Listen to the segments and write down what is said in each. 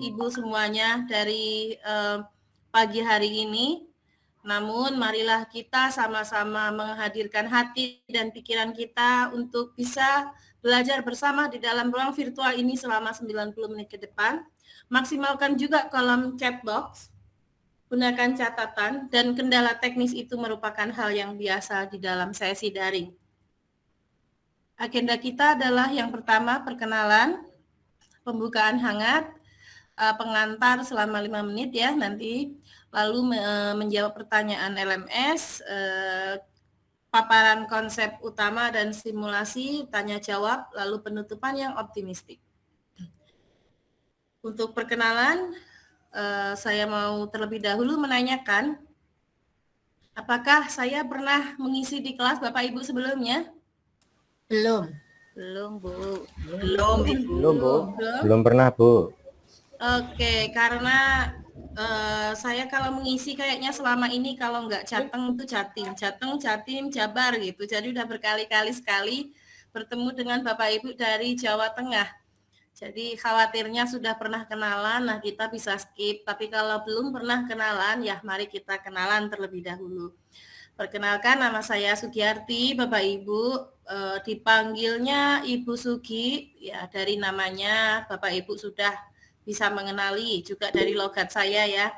Ibu semuanya dari pagi hari ini. Namun marilah kita sama-sama menghadirkan hati dan pikiran kita untuk bisa belajar bersama di dalam ruang virtual ini selama 90 menit ke depan. Maksimalkan juga kolom chat box, gunakan catatan, dan kendala teknis itu merupakan hal yang biasa di dalam sesi daring. Agenda kita adalah yang pertama perkenalan, pembukaan hangat, pengantar selama 5 menit ya nanti, lalu menjawab pertanyaan LMS, paparan konsep utama dan simulasi, tanya jawab, lalu penutupan yang optimistik. Untuk perkenalan, saya mau terlebih dahulu menanyakan, apakah saya pernah mengisi di kelas Bapak Ibu sebelumnya? Belum. Belum, Bu. Belum, Ibu. Belum pernah, Bu. Oke, karena saya kalau mengisi kayaknya selama ini kalau nggak Jateng itu Jatim, Jabar gitu. Jadi udah berkali-kali sekali bertemu dengan Bapak Ibu dari Jawa Tengah. Jadi khawatirnya sudah pernah kenalan, nah kita bisa skip. Tapi kalau belum pernah kenalan, ya mari kita kenalan terlebih dahulu. Perkenalkan, nama saya Sugiyarti, Bapak Ibu, dipanggilnya Ibu Sugi, ya dari namanya Bapak Ibu sudah bisa mengenali, juga dari logat saya ya.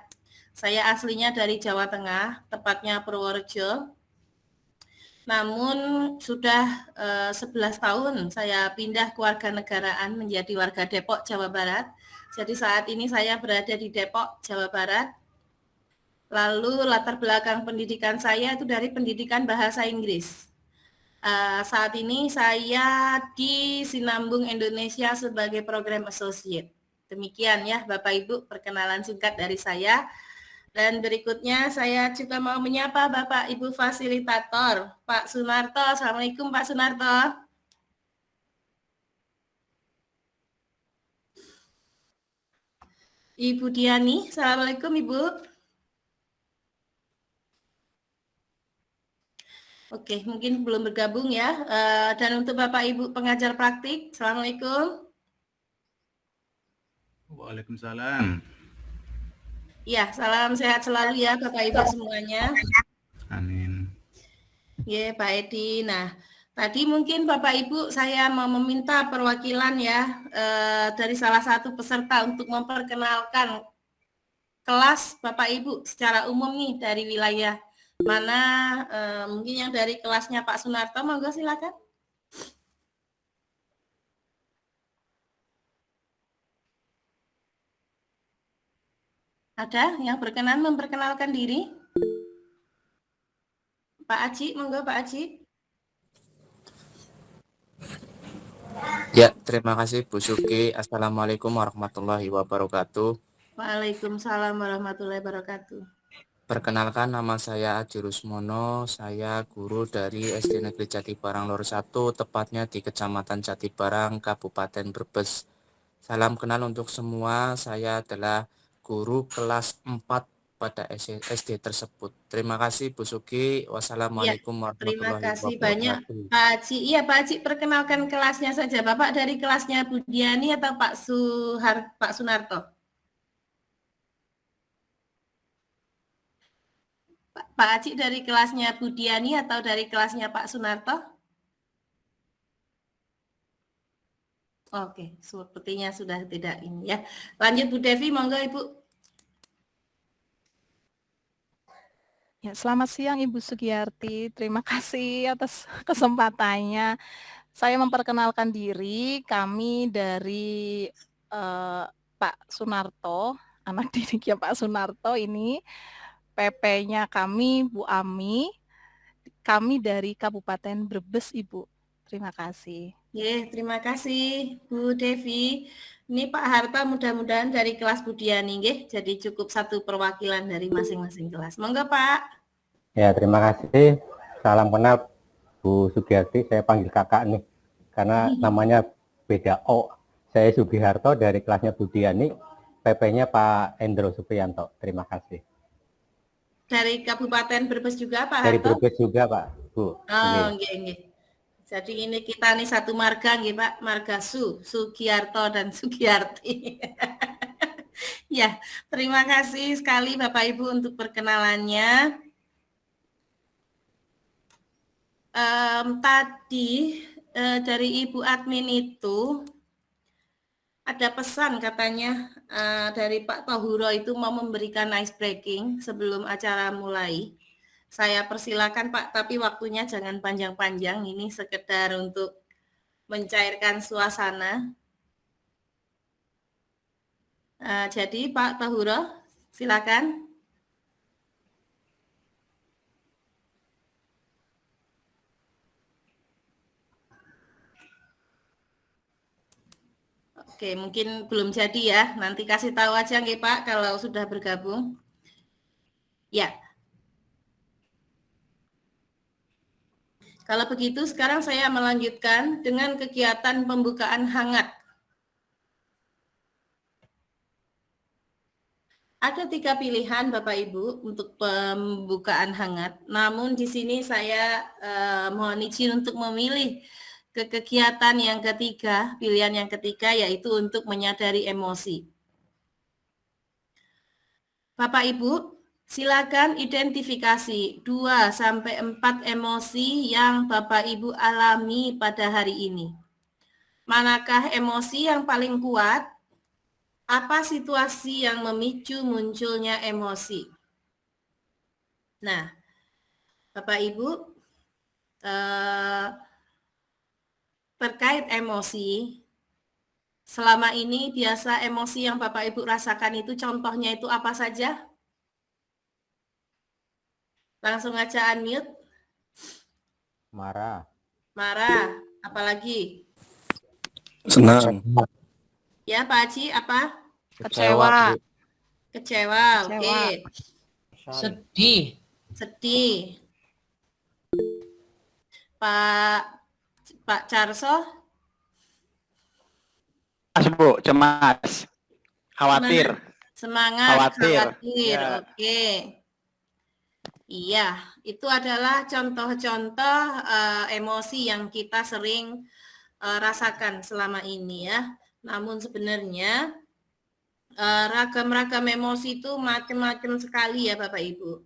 Saya aslinya dari Jawa Tengah, tepatnya Purworejo. Namun sudah 11 tahun saya pindah kewarganegaraan menjadi warga Depok, Jawa Barat. Jadi saat ini saya berada di Depok, Jawa Barat. Lalu latar belakang pendidikan saya itu dari pendidikan bahasa Inggris. Saat ini saya di Sinambung Indonesia sebagai program associate. Demikian ya Bapak Ibu perkenalan singkat dari saya. Dan berikutnya saya juga mau menyapa Bapak Ibu fasilitator, Pak Sunarto. Assalamualaikum Pak Sunarto. Ibu Diani, Assalamualaikum Ibu. Oke, mungkin belum bergabung ya. Dan untuk Bapak Ibu pengajar praktik, Assalamualaikum. Waalaikumsalam. Ya, salam sehat selalu ya Bapak Ibu semuanya. Amin. Ya, Pak Edi. Nah, tadi mungkin Bapak Ibu saya mau meminta perwakilan ya dari salah satu peserta untuk memperkenalkan kelas Bapak Ibu secara umum nih dari wilayah mana, mungkin yang dari kelasnya Pak Sunarto, monggo silakan. Ada yang berkenan memperkenalkan diri? Pak Aji, monggo Pak Aji. Ya, terima kasih Bu Suki. Assalamualaikum warahmatullahi wabarakatuh. Waalaikumsalam warahmatullahi wabarakatuh. Perkenalkan, nama saya Aji Rusmono. Saya guru dari SD Negeri Jatibarang Lor 1, tepatnya di Kecamatan Jatibarang, Kabupaten Brebes. Salam kenal untuk semua. Saya adalah guru kelas 4 pada SD tersebut. Terima kasih Bu Suki. Wassalamualaikum Terima warahmatullahi kasih banyak wabarakatuh. Pak Aji. Iya Pak Aji, perkenalkan kelasnya saja. Bapak dari kelasnya Bu Diani atau Pak Sunarto? Pak Aji dari kelasnya Bu Diani atau dari kelasnya Pak Sunarto? Oke, sepertinya sudah tidak ini ya. Lanjut Bu Devi, monggo Ibu. Ya, selamat siang Ibu Sugiyarti. Terima kasih atas kesempatannya. Saya memperkenalkan diri, kami dari Pak Sunarto, anak didiknya Pak Sunarto ini. PP-nya kami Bu Ami. Kami dari Kabupaten Brebes, Ibu. Terima kasih. Terima kasih Bu Devi. Ini Pak Harta mudah-mudahan dari kelas Bu Diani nggih. Jadi cukup satu perwakilan dari masing-masing kelas. Monggo Pak. Ya, terima kasih. Salam kenal Bu Sugiyarti. Saya panggil kakak nih karena namanya beda O. Saya Sugiharto dari kelasnya Bu Diani. PP-nya Pak Endro Supriyanto. Terima kasih. Dari Kabupaten Brebes juga Pak Dari Harto? Brebes juga Pak, Bu. Oh, nggih. Jadi ini kita nih satu marga nggih Pak, marga Sugiyarto dan Sugiyarti. Ya, terima kasih sekali Bapak Ibu untuk perkenalannya. Tadi dari Ibu admin itu ada pesan katanya dari Pak Tohuro itu mau memberikan ice breaking sebelum acara mulai. Saya persilakan Pak, tapi waktunya jangan panjang-panjang, ini sekedar untuk mencairkan suasana. Jadi Pak Tohuro, silakan. Oke, mungkin belum jadi ya. Nanti kasih tahu aja nggih Pak kalau sudah bergabung. Ya. Kalau begitu sekarang saya melanjutkan dengan kegiatan pembukaan hangat. Ada 3 pilihan Bapak Ibu untuk pembukaan hangat. Namun di sini saya mohon izin untuk memilih ke kegiatan yang ketiga, pilihan yang ketiga yaitu untuk menyadari emosi. Bapak Ibu, silakan identifikasi 2-4 emosi yang Bapak Ibu alami pada hari ini. Manakah emosi yang paling kuat? Apa situasi yang memicu munculnya emosi? Nah, Bapak Ibu, terkait emosi, selama ini biasa emosi yang Bapak Ibu rasakan itu contohnya itu apa saja? Langsung aja unmute. Marah. Marah, apalagi? Senang. Ya, Pak Haji, apa? Kecewa. Kecewa, oke. Sedih. Sedih. Pak Carso? Bu, cemas, khawatir. Semangat, khawatir. Ya. Oke. Iya, itu adalah contoh-contoh emosi yang kita sering rasakan selama ini ya. Namun sebenarnya ragam-ragam emosi itu macam-macam sekali ya Bapak Ibu.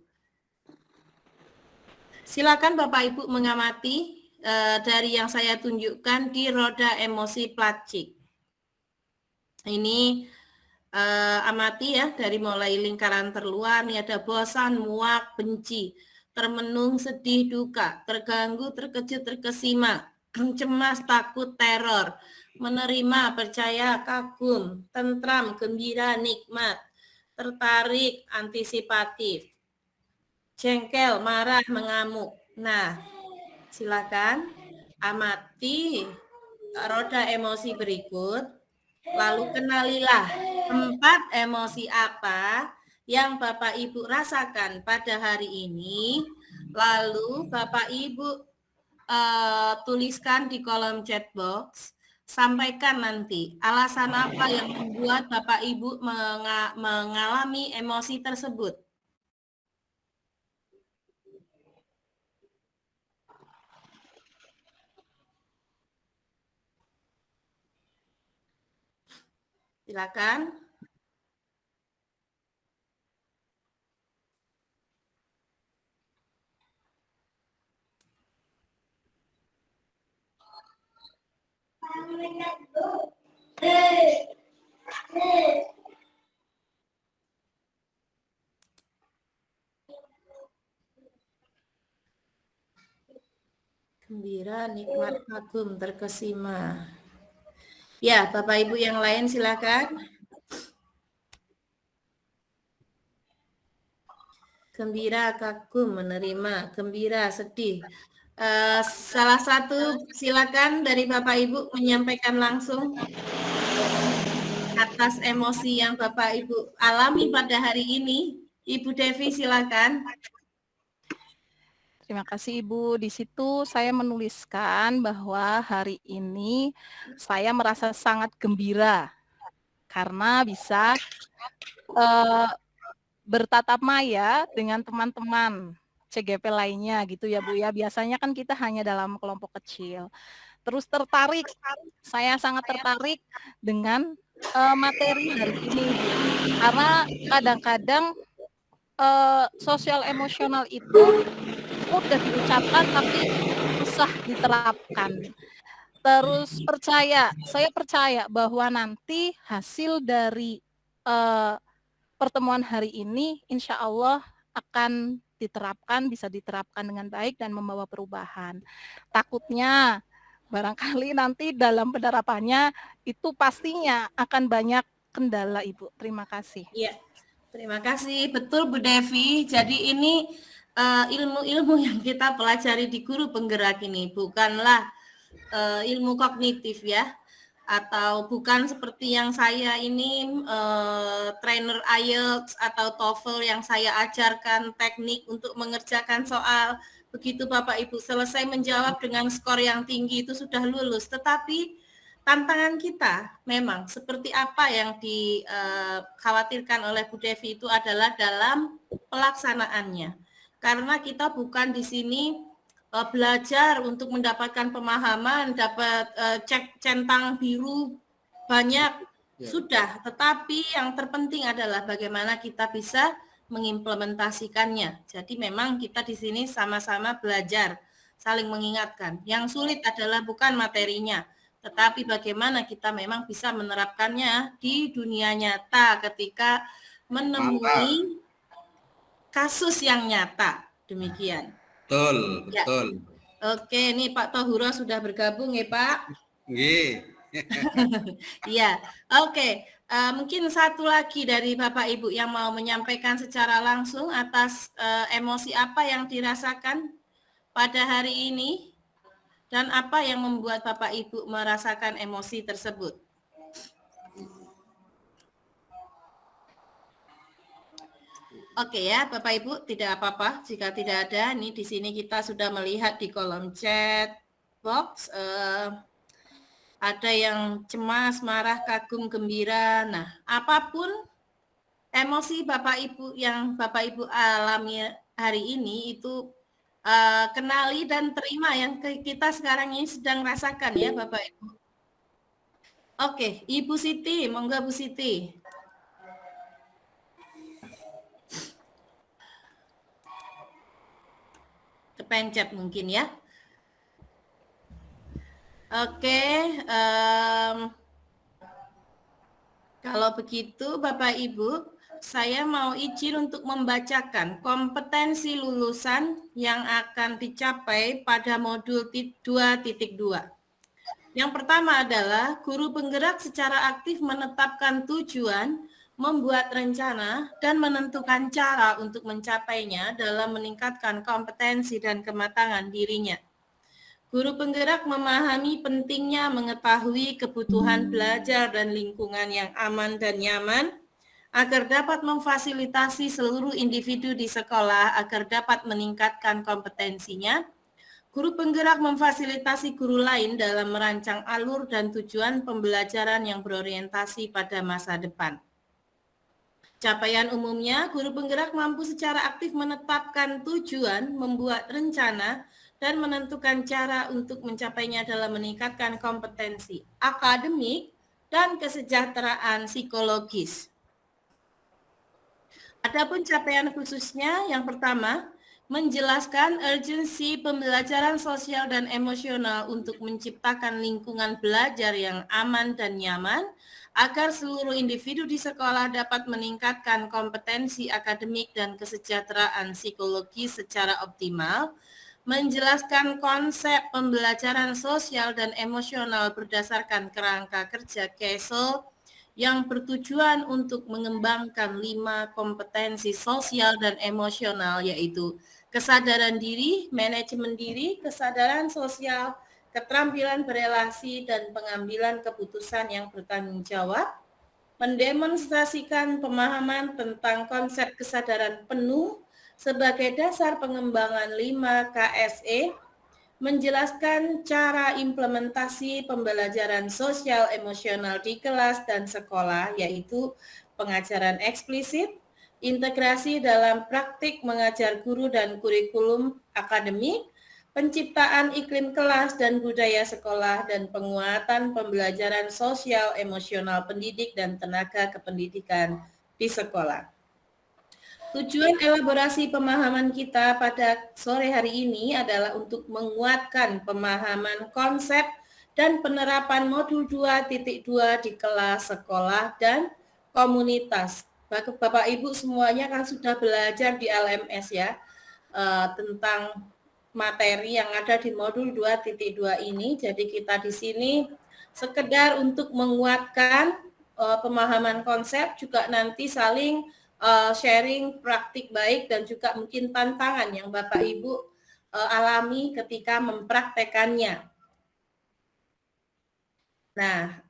Silakan Bapak Ibu mengamati dari yang saya tunjukkan di roda emosi Platschik. Ini amati ya, dari mulai lingkaran terluar, nih ada bosan, muak, benci, termenung, sedih, duka, terganggu, terkejut, terkesima, cemas, takut, teror, menerima, percaya, kagum, tentram, gembira, nikmat, tertarik, antisipatif, jengkel, marah, mengamuk. Nah, silakan amati roda emosi berikut, lalu kenalilah 4 emosi apa yang Bapak Ibu rasakan pada hari ini, lalu Bapak Ibu tuliskan di kolom chat box, sampaikan nanti alasan apa yang membuat Bapak Ibu mengalami emosi tersebut. Silakan. Gembira, nikmat, kagum, terkesima. Ya, Bapak Ibu yang lain silakan. Gembira, kagum, menerima, gembira, sedih. Salah satu silakan dari Bapak Ibu menyampaikan langsung atas emosi yang Bapak Ibu alami pada hari ini. Ibu Devi silakan. Terima kasih Ibu. Di situ saya menuliskan bahwa hari ini saya merasa sangat gembira karena bisa bertatap maya dengan teman-teman CGP lainnya gitu ya Bu ya. Biasanya kan kita hanya dalam kelompok kecil. Terus tertarik, saya sangat tertarik dengan materi hari ini, Bu. Karena kadang-kadang sosial emosional itu mudah diucapkan tapi susah diterapkan. Terus saya percaya bahwa nanti hasil dari pertemuan hari ini insya Allah akan bisa diterapkan dengan baik dan membawa perubahan. Takutnya barangkali nanti dalam penerapannya itu pastinya akan banyak kendala, Ibu. Terima kasih. Iya, terima kasih. Betul Bu Devi. Jadi ini ilmu-ilmu yang kita pelajari di guru penggerak ini bukanlah ilmu kognitif ya, atau bukan seperti yang saya ini trainer IELTS atau TOEFL yang saya ajarkan teknik untuk mengerjakan soal. Begitu Bapak Ibu selesai menjawab dengan skor yang tinggi itu sudah lulus. Tetapi tantangan kita memang seperti apa yang dikhawatirkan oleh Bu Devi itu adalah dalam pelaksanaannya. Karena kita bukan di sini belajar untuk mendapatkan pemahaman, dapat cek centang biru banyak, sudah. Tetapi yang terpenting adalah bagaimana kita bisa mengimplementasikannya. Jadi memang kita di sini sama-sama belajar, saling mengingatkan. Yang sulit adalah bukan materinya, tetapi bagaimana kita memang bisa menerapkannya di dunia nyata ketika menemui kasus yang nyata. Demikian. Betul, Ya. betul. Oke, ini Pak Tohuro sudah bergabung ya Pak? Nggih. Iya, oke. Mungkin satu lagi dari Bapak Ibu yang mau menyampaikan secara langsung atas emosi apa yang dirasakan pada hari ini dan apa yang membuat Bapak Ibu merasakan emosi tersebut. Oke ya, Bapak Ibu, tidak apa-apa jika tidak ada. Ini di sini kita sudah melihat di kolom chat box ada yang cemas, marah, kagum, gembira. Nah, apapun emosi Bapak Ibu yang Bapak Ibu alami hari ini itu kenali dan terima yang kita sekarang ini sedang rasakan ya Bapak Ibu. Oke, Ibu Siti, monggo Bu Siti. Kepencet mungkin ya. Oke, kalau begitu Bapak Ibu, saya mau izin untuk membacakan kompetensi lulusan yang akan dicapai pada modul 2.2. Yang pertama adalah guru penggerak secara aktif menetapkan tujuan, membuat rencana, dan menentukan cara untuk mencapainya dalam meningkatkan kompetensi dan kematangan dirinya. Guru penggerak memahami pentingnya mengetahui kebutuhan belajar dan lingkungan yang aman dan nyaman, agar dapat memfasilitasi seluruh individu di sekolah agar dapat meningkatkan kompetensinya. Guru penggerak memfasilitasi guru lain dalam merancang alur dan tujuan pembelajaran yang berorientasi pada masa depan. Capaian umumnya, guru penggerak mampu secara aktif menetapkan tujuan, membuat rencana, dan menentukan cara untuk mencapainya dalam meningkatkan kompetensi akademik dan kesejahteraan psikologis. Adapun capaian khususnya, yang pertama, menjelaskan urgensi pembelajaran sosial dan emosional untuk menciptakan lingkungan belajar yang aman dan nyaman, agar seluruh individu di sekolah dapat meningkatkan kompetensi akademik dan kesejahteraan psikologi secara optimal, menjelaskan konsep pembelajaran sosial dan emosional berdasarkan kerangka kerja KESO yang bertujuan untuk mengembangkan 5 kompetensi sosial dan emosional, yaitu kesadaran diri, manajemen diri, kesadaran sosial, keterampilan berelasi, dan pengambilan keputusan yang bertanggung jawab, mendemonstrasikan pemahaman tentang konsep kesadaran penuh sebagai dasar pengembangan 5 KSE, menjelaskan cara implementasi pembelajaran sosial emosional di kelas dan sekolah, yaitu pengajaran eksplisit, integrasi dalam praktik mengajar guru dan kurikulum akademik, penciptaan iklim kelas dan budaya sekolah, dan penguatan pembelajaran sosial emosional pendidik dan tenaga kependidikan di sekolah. Tujuan elaborasi pemahaman kita pada sore hari ini adalah untuk menguatkan pemahaman konsep dan penerapan modul 2.2 di kelas, sekolah, dan komunitas. Bapak Ibu semuanya kan sudah belajar di LMS ya, tentang materi yang ada di modul 2.2 ini. Jadi kita di sini sekedar untuk menguatkan pemahaman konsep, juga nanti saling sharing praktik baik dan juga mungkin tantangan yang Bapak Ibu alami ketika mempraktekannya. Nah,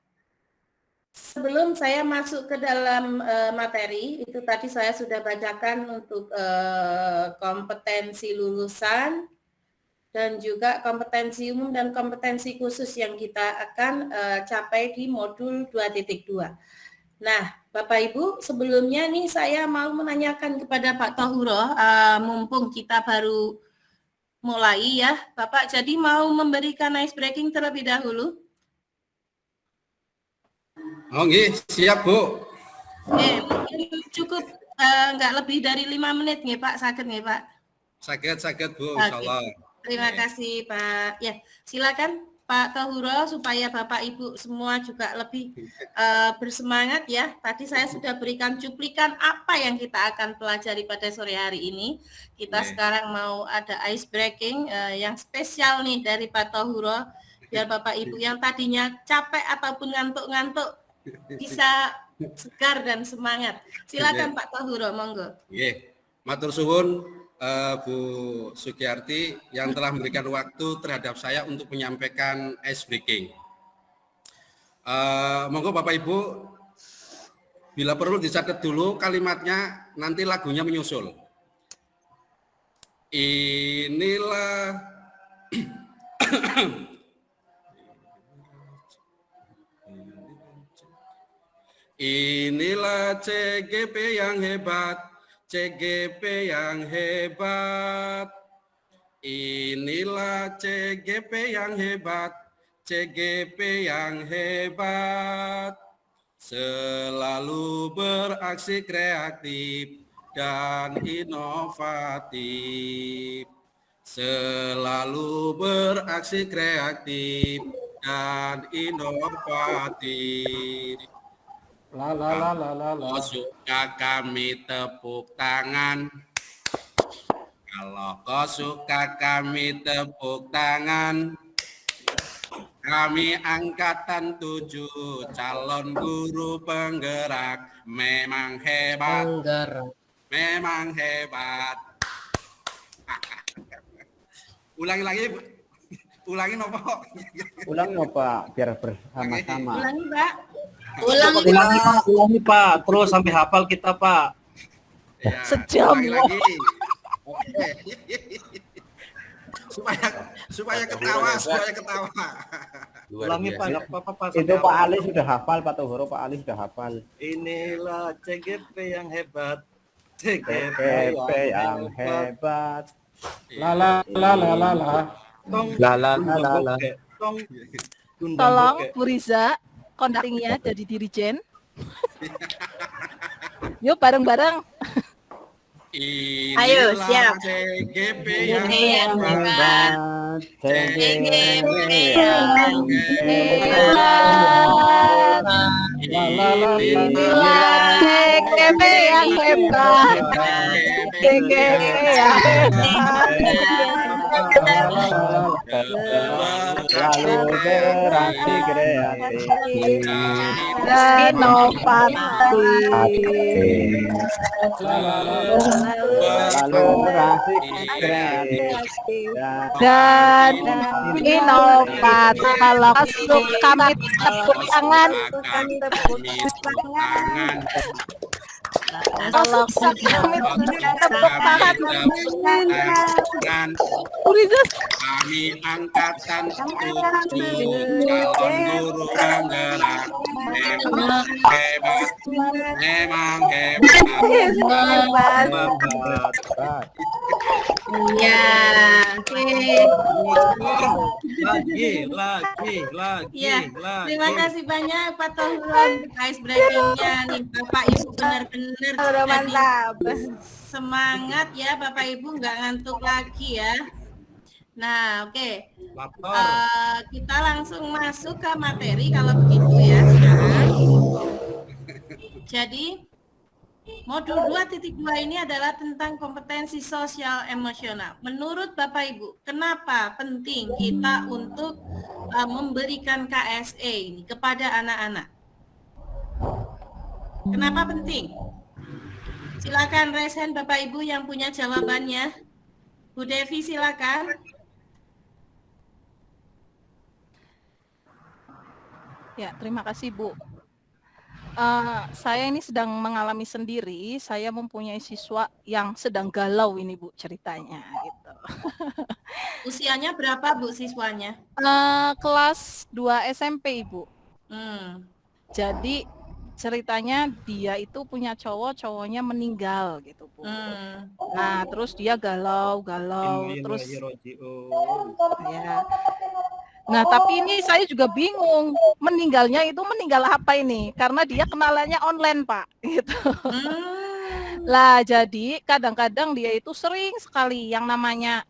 sebelum saya masuk ke dalam materi, itu tadi saya sudah bacakan untuk kompetensi lulusan dan juga kompetensi umum dan kompetensi khusus yang kita akan capai di modul 2.2. Nah, Bapak Ibu, sebelumnya nih saya mau menanyakan kepada Pak Tohuro, mumpung kita baru mulai ya, Bapak, jadi mau memberikan ice breaking terlebih dahulu? Oh, nggih, siap, Bu. Cukup nggak lebih dari 5 menit nggih, Pak, saged nggih, Pak? Saged, Bu, insyaallah. Terima kasih, Pak. Ya, silakan Pak Tohuro, supaya Bapak Ibu semua juga lebih bersemangat ya. Tadi saya sudah berikan cuplikan apa yang kita akan pelajari pada sore hari ini. Kita sekarang mau ada ice breaking yang spesial nih dari Pak Tohuro, biar Bapak Ibu yang tadinya capek ataupun ngantuk-ngantuk bisa segar dan semangat. Silakan Pak Tohuro, monggo. Nggih. Matur suwun Bu Sugiyarti yang telah memberikan waktu terhadap saya untuk menyampaikan ice breaking. Monggo Bapak Ibu, bila perlu dicatat dulu kalimatnya, nanti lagunya menyusul. Inilah inilah CGP yang hebat. CGP yang hebat, inilah CGP yang hebat, CGP yang hebat, selalu beraksi kreatif dan inovatif, selalu beraksi kreatif dan inovatif. Kalau suka kami tepuk tangan. Kalau kau suka kami tepuk tangan. Kami angkatan 7, calon guru penggerak. Memang hebat. Memang hebat. Ulangi lagi. Ulangi nopo. Ulangi Pak, biar bersama-sama. Ulangi, Pak. Ulangi Pak, terus sampai hafal kita Pak. Ya, Sejam lagi. supaya ketawa. Ulangi Pak, nggak apa-apa Pak. Itu Pak Ali sudah hafal, Pak Tohuro, Pak Ali sudah hafal. Inilah CGP yang hebat. CGP yang hebat. Tolong Bu Riza, kontaknya jadi dirijen. Yuk bareng-bareng. Ayo, siap. CGP yang hebat. CGP yang hebat. CGP yang Lalu beraksi kreatif dan inovatif. Lalu beraksi kreatif dan inovatif. Kalau kami tepuk tangan. Kalau kami tepuk tangan. kami angkatan 7 calon guru penggerak. Hebat, memang hebat. Ya, oke. Lagi. Ya, terima kasih banyak Pak Tohron ice breaking-nya nih Bapak Ibu benar-benar tadi semangat ya Bapak Ibu, nggak ngantuk lagi ya. Nah, oke. Kita langsung masuk ke materi kalau begitu ya sekarang. Jadi modul 2.2 ini adalah tentang kompetensi sosial emosional. Menurut Bapak Ibu, kenapa penting kita untuk memberikan KSE ini kepada anak-anak? Kenapa penting? Silakan raise hand Bapak Ibu yang punya jawabannya. Bu Devi silakan. Ya, terima kasih Bu. Saya ini sedang mengalami sendiri, saya mempunyai siswa yang sedang galau ini Bu ceritanya gitu. Usianya berapa Bu siswanya? Kelas 2 SMP Ibu. Jadi ceritanya dia itu punya cowoknya meninggal gitu Bu. Nah terus dia galau terus ya. Nah tapi ini saya juga bingung meninggalnya itu meninggal apa ini, karena dia kenalannya online Pak gitu. Lah jadi kadang-kadang dia itu sering sekali yang namanya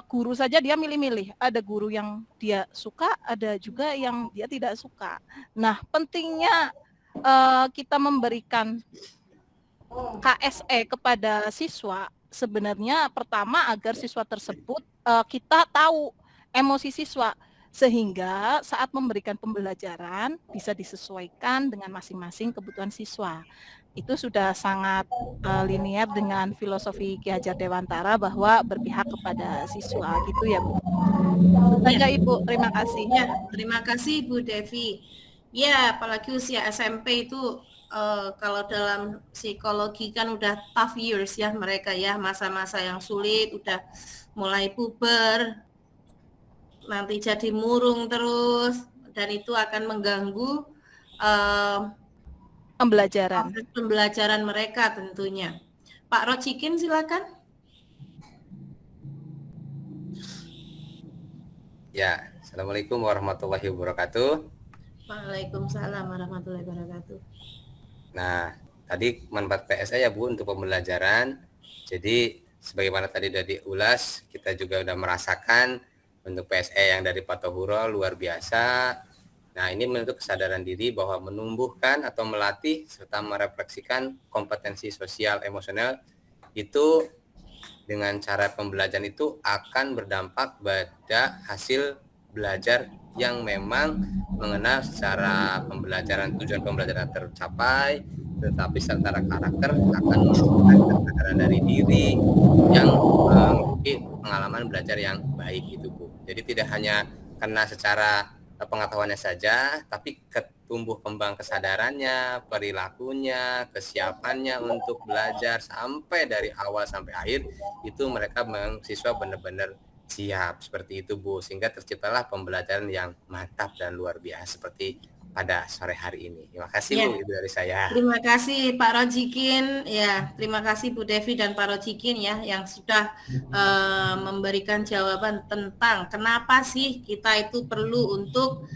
guru saja dia milih-milih, ada guru yang dia suka, ada juga yang dia tidak suka. Nah pentingnya kita memberikan KSE kepada siswa sebenarnya pertama agar siswa tersebut kita tahu emosi siswa, sehingga saat memberikan pembelajaran bisa disesuaikan dengan masing-masing kebutuhan siswa. Itu sudah sangat linier dengan filosofi Ki Hajar Dewantara bahwa berpihak kepada siswa gitu ya Bu. Baik Ibu, terima kasih. Ya, terima kasih Bu Devi. Ya, apalagi usia SMP itu kalau dalam psikologi kan udah tough years ya mereka ya, masa-masa yang sulit, udah mulai puber, nanti jadi murung terus, dan itu akan mengganggu pembelajaran mereka tentunya. Pak Rocikin silakan. Ya, Assalamualaikum warahmatullahi wabarakatuh. Waalaikumsalam warahmatullahi wabarakatuh. Nah, tadi manfaat PSE ya Bu untuk pembelajaran. Jadi sebagaimana tadi sudah diulas, kita juga sudah merasakan untuk PSE yang dari Pak Tohuro luar biasa. Nah, ini bentuk kesadaran diri bahwa menumbuhkan atau melatih serta merefleksikan kompetensi sosial emosional itu dengan cara pembelajaran itu akan berdampak pada hasil belajar yang memang mengenal secara pembelajaran, tujuan pembelajaran tercapai, tetapi secara karakter akan menumbuhkan kesadaran dari diri yang memiliki pengalaman belajar yang baik itu Bu. Jadi tidak hanya kena secara pengetahuannya saja, tapi tumbuh kembang kesadarannya, perilakunya, kesiapannya untuk belajar sampai dari awal sampai akhir itu mereka siswa benar-benar siap seperti itu Bu, sehingga terciptalah pembelajaran yang mantap dan luar biasa seperti pada sore hari ini. Terima kasih Ya. Bu, itu dari saya. Terima kasih Pak Rojikin, ya terima kasih Bu Devi dan Pak Rojikin ya yang sudah memberikan jawaban tentang kenapa sih kita itu perlu untuk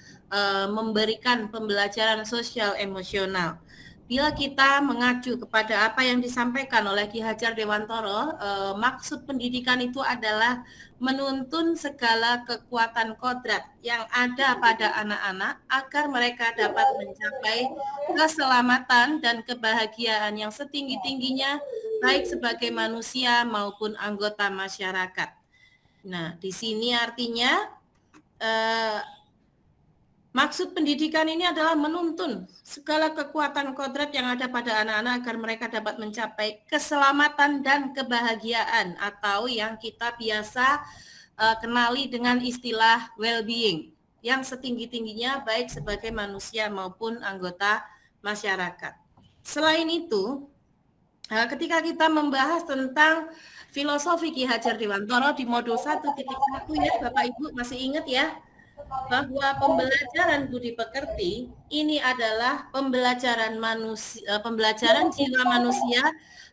memberikan pembelajaran sosial emosional. Bila kita mengacu kepada apa yang disampaikan oleh Ki Hajar Dewantara, maksud pendidikan itu adalah menuntun segala kekuatan kodrat yang ada pada anak-anak agar mereka dapat mencapai keselamatan dan kebahagiaan yang setinggi-tingginya baik sebagai manusia maupun anggota masyarakat. Nah, di sini artinya maksud pendidikan ini adalah menuntun segala kekuatan kodrat yang ada pada anak-anak agar mereka dapat mencapai keselamatan dan kebahagiaan atau yang kita biasa kenali dengan istilah well-being yang setinggi-tingginya baik sebagai manusia maupun anggota masyarakat. Selain itu, Ketika kita membahas tentang filosofi Ki Hajar Dewantara di modul 1.1 ya, Bapak Ibu masih ingat ya, bahwa pembelajaran budi pekerti ini adalah pembelajaran manusia, pembelajaran jiwa manusia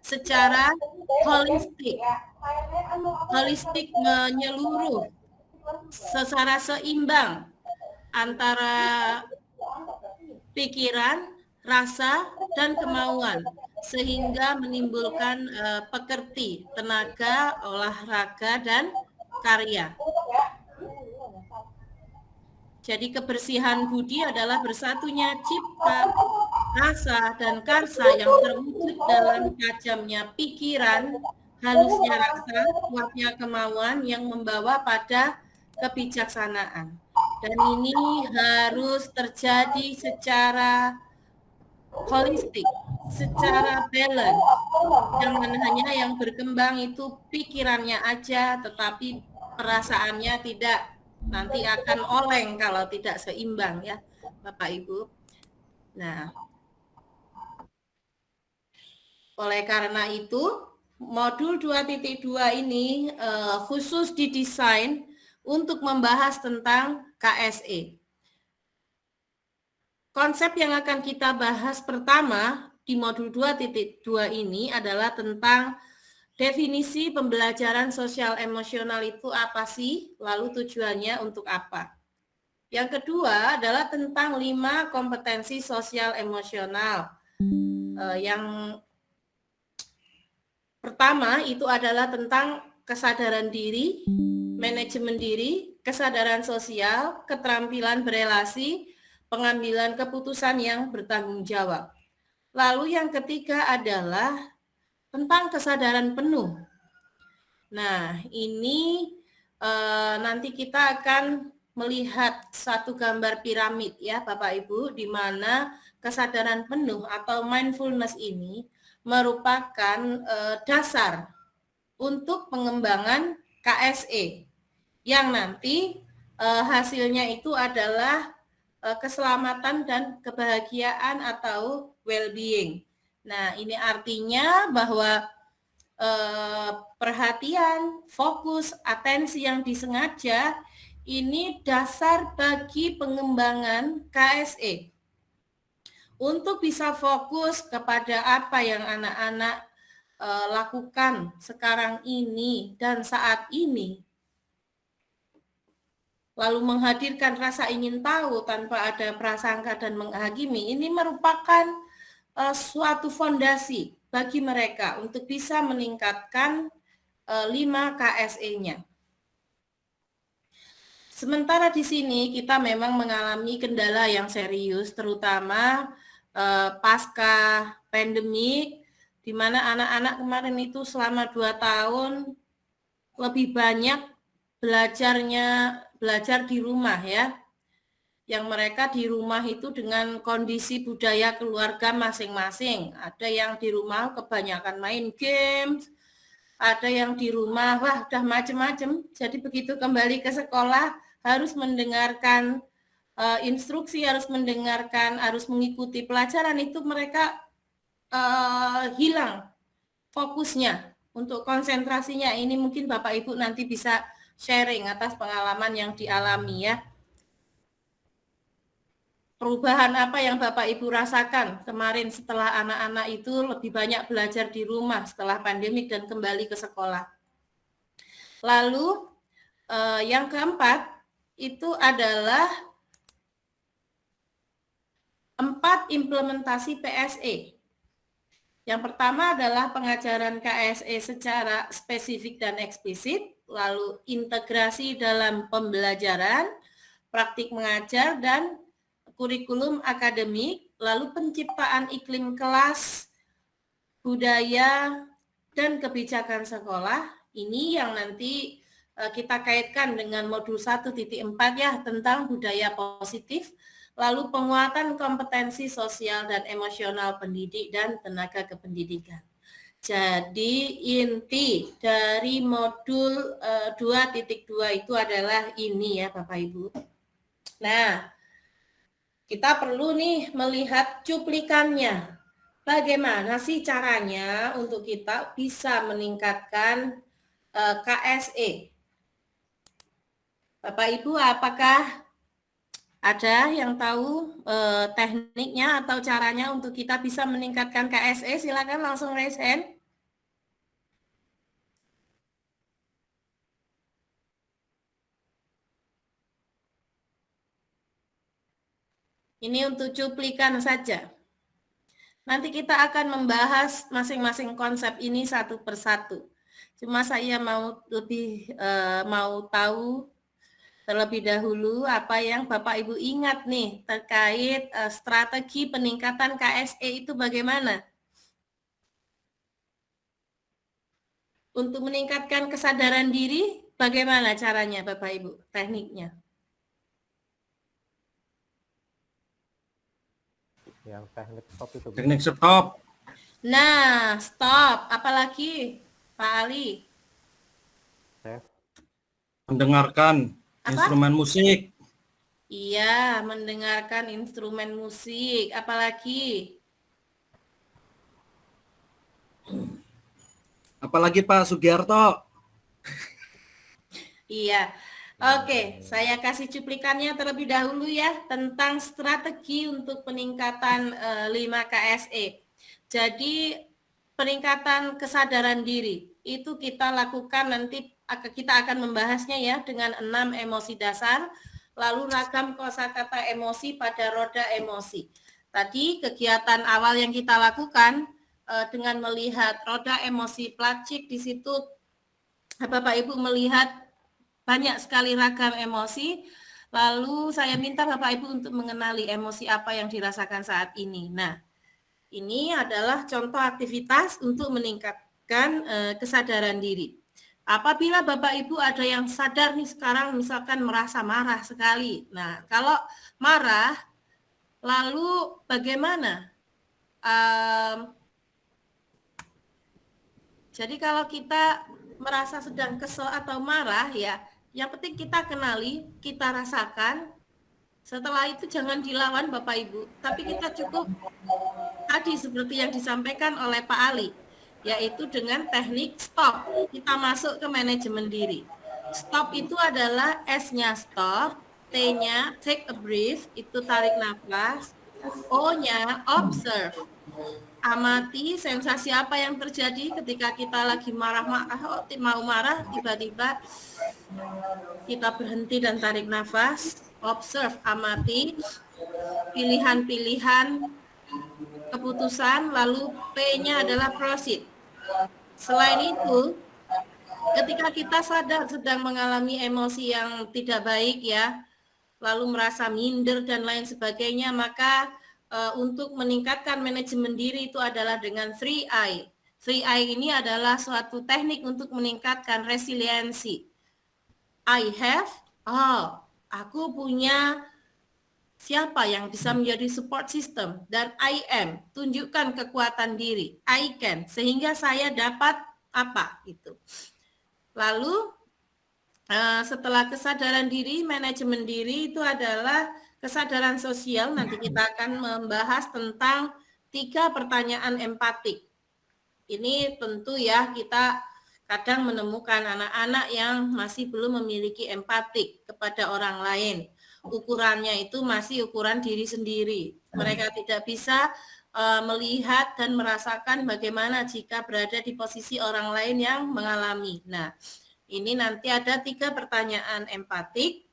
secara holistik. Holistik menyeluruh, secara seimbang antara pikiran, rasa, dan kemauan, sehingga menimbulkan pekerti, tenaga, olahraga, dan karya. Jadi kebersihan budi adalah bersatunya cipta, rasa, dan karsa yang terwujud dalam tajamnya pikiran, halusnya rasa, kuatnya kemauan yang membawa pada kebijaksanaan. Dan ini harus terjadi secara holistik, secara balance. Jangan hanya yang berkembang itu pikirannya aja, tetapi perasaannya tidak. Nanti akan oleng kalau tidak seimbang ya, Bapak Ibu. Nah, oleh karena itu, modul 2.2 ini khusus didesain untuk membahas tentang KSE. Konsep yang akan kita bahas pertama di modul 2.2 ini adalah tentang definisi pembelajaran sosial emosional itu apa sih? Lalu tujuannya untuk apa? Yang kedua adalah tentang 5 kompetensi sosial emosional. Yang pertama itu adalah tentang kesadaran diri, manajemen diri, kesadaran sosial, keterampilan berelasi, pengambilan keputusan yang bertanggung jawab. Lalu yang ketiga adalah tentang kesadaran penuh. Nah, ini nanti kita akan melihat satu gambar piramid ya Bapak Ibu, di mana kesadaran penuh atau mindfulness ini merupakan dasar untuk pengembangan KSE yang nanti hasilnya itu adalah keselamatan dan kebahagiaan atau well-being. Nah, ini artinya bahwa perhatian, fokus, atensi yang disengaja ini dasar bagi pengembangan KSE. Untuk bisa fokus kepada apa yang anak-anak lakukan sekarang ini dan saat ini, lalu menghadirkan rasa ingin tahu tanpa ada prasangka dan menghakimi, ini merupakan suatu fondasi bagi mereka untuk bisa meningkatkan 5 KSE-nya. Sementara di sini kita memang mengalami kendala yang serius, terutama pasca pandemik, di mana anak-anak kemarin itu selama 2 tahun lebih banyak belajar di rumah ya. Yang mereka di rumah itu dengan kondisi budaya keluarga masing-masing. Ada yang di rumah kebanyakan main games, ada yang di rumah wah udah macem-macem. Jadi begitu kembali ke sekolah harus mendengarkan instruksi, harus mengikuti pelajaran, itu mereka hilang fokusnya untuk konsentrasinya. Ini mungkin Bapak Ibu nanti bisa sharing atas pengalaman yang dialami ya. Perubahan apa yang Bapak Ibu rasakan kemarin setelah anak-anak itu lebih banyak belajar di rumah setelah pandemik dan kembali ke sekolah. Lalu yang keempat itu adalah 4 implementasi PSE. Yang pertama adalah pengajaran KSE secara spesifik dan eksplisit, lalu integrasi dalam pembelajaran, praktik mengajar, dan kurikulum akademik, lalu penciptaan iklim kelas, budaya, dan kebijakan sekolah. Ini yang nanti kita kaitkan dengan modul 1.4 ya, tentang budaya positif, lalu penguatan kompetensi sosial dan emosional pendidik dan tenaga kependidikan. Jadi inti dari modul 2.2 itu adalah ini ya Bapak Ibu. Nah, kita perlu nih melihat cuplikannya. bagaimana sih caranya untuk kita bisa meningkatkan KSE? Bapak Ibu, apakah ada yang tahu tekniknya atau caranya untuk kita bisa meningkatkan KSE? Silakan langsung raise hand. Ini untuk cuplikan saja. Nanti kita akan membahas masing-masing konsep ini satu persatu. Cuma saya mau tahu terlebih dahulu apa yang Bapak Ibu ingat nih terkait strategi peningkatan KSE itu bagaimana? Untuk meningkatkan kesadaran diri, bagaimana caranya Bapak Ibu, tekniknya? Yang teknik stop itu. Teknik stop. Nah, stop. Apalagi, Pak Ali? Mendengarkan instrumen musik. Iya, mendengarkan instrumen musik. Apalagi? Apalagi Pak Sugiarto. Iya. Oke, saya kasih cuplikannya terlebih dahulu ya tentang strategi untuk peningkatan 5 KSE. Jadi peningkatan kesadaran diri itu kita lakukan nanti kita akan membahasnya ya dengan 6 emosi dasar, lalu ragam kosakata emosi pada roda emosi. Tadi kegiatan awal yang kita lakukan dengan melihat roda emosi Plutchik di situ Bapak Ibu melihat banyak sekali ragam emosi, lalu saya minta Bapak Ibu untuk mengenali emosi apa yang dirasakan saat ini. Nah, ini adalah contoh aktivitas untuk meningkatkan kesadaran diri. Apabila Bapak Ibu ada yang sadar nih sekarang misalkan merasa marah sekali. Nah, kalau marah, lalu bagaimana? Jadi kalau kita merasa sedang kesel atau marah ya, yang penting kita kenali, kita rasakan. Setelah itu jangan dilawan Bapak Ibu, tapi kita cukup tadi seperti yang disampaikan oleh Pak Ali, yaitu dengan teknik stop. Kita masuk ke manajemen diri. Stop itu adalah S-nya stop, T-nya take a breath, itu tarik nafas, O-nya observe. Amati sensasi apa yang terjadi ketika kita lagi marah-marah, mau marah, tiba-tiba kita berhenti dan tarik nafas, observe, amati pilihan-pilihan keputusan, lalu P-nya adalah proceed. Selain itu, ketika kita sadar sedang mengalami emosi yang tidak baik ya, lalu merasa minder dan lain sebagainya, maka untuk meningkatkan manajemen diri itu adalah dengan 3I. 3I ini adalah suatu teknik untuk meningkatkan resiliensi. I have, aku punya siapa yang bisa menjadi support system, dan I am, tunjukkan kekuatan diri, I can, sehingga saya dapat apa itu. Lalu setelah kesadaran diri, manajemen diri itu adalah kesadaran sosial. Nanti kita akan membahas tentang 3 pertanyaan empatik. Ini tentu ya kita kadang menemukan anak-anak yang masih belum memiliki empatik kepada orang lain. Ukurannya itu masih ukuran diri sendiri. Mereka tidak bisa melihat dan merasakan bagaimana jika berada di posisi orang lain yang mengalami. Nah, ini nanti ada 3 pertanyaan empatik.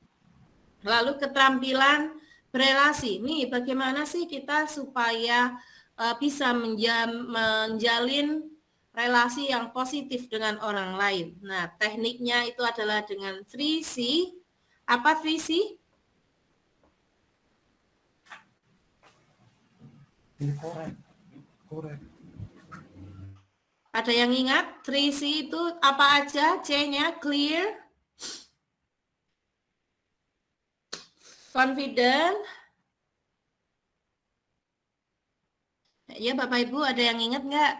Lalu keterampilan berelasi. Nih, bagaimana sih kita supaya bisa menjalin relasi yang positif dengan orang lain. Nah, tekniknya itu adalah dengan 3C. Apa 3C? Korek. Ada yang ingat 3C itu apa aja? C-nya clear, confident. Ya Bapak Ibu ada yang ingat nggak?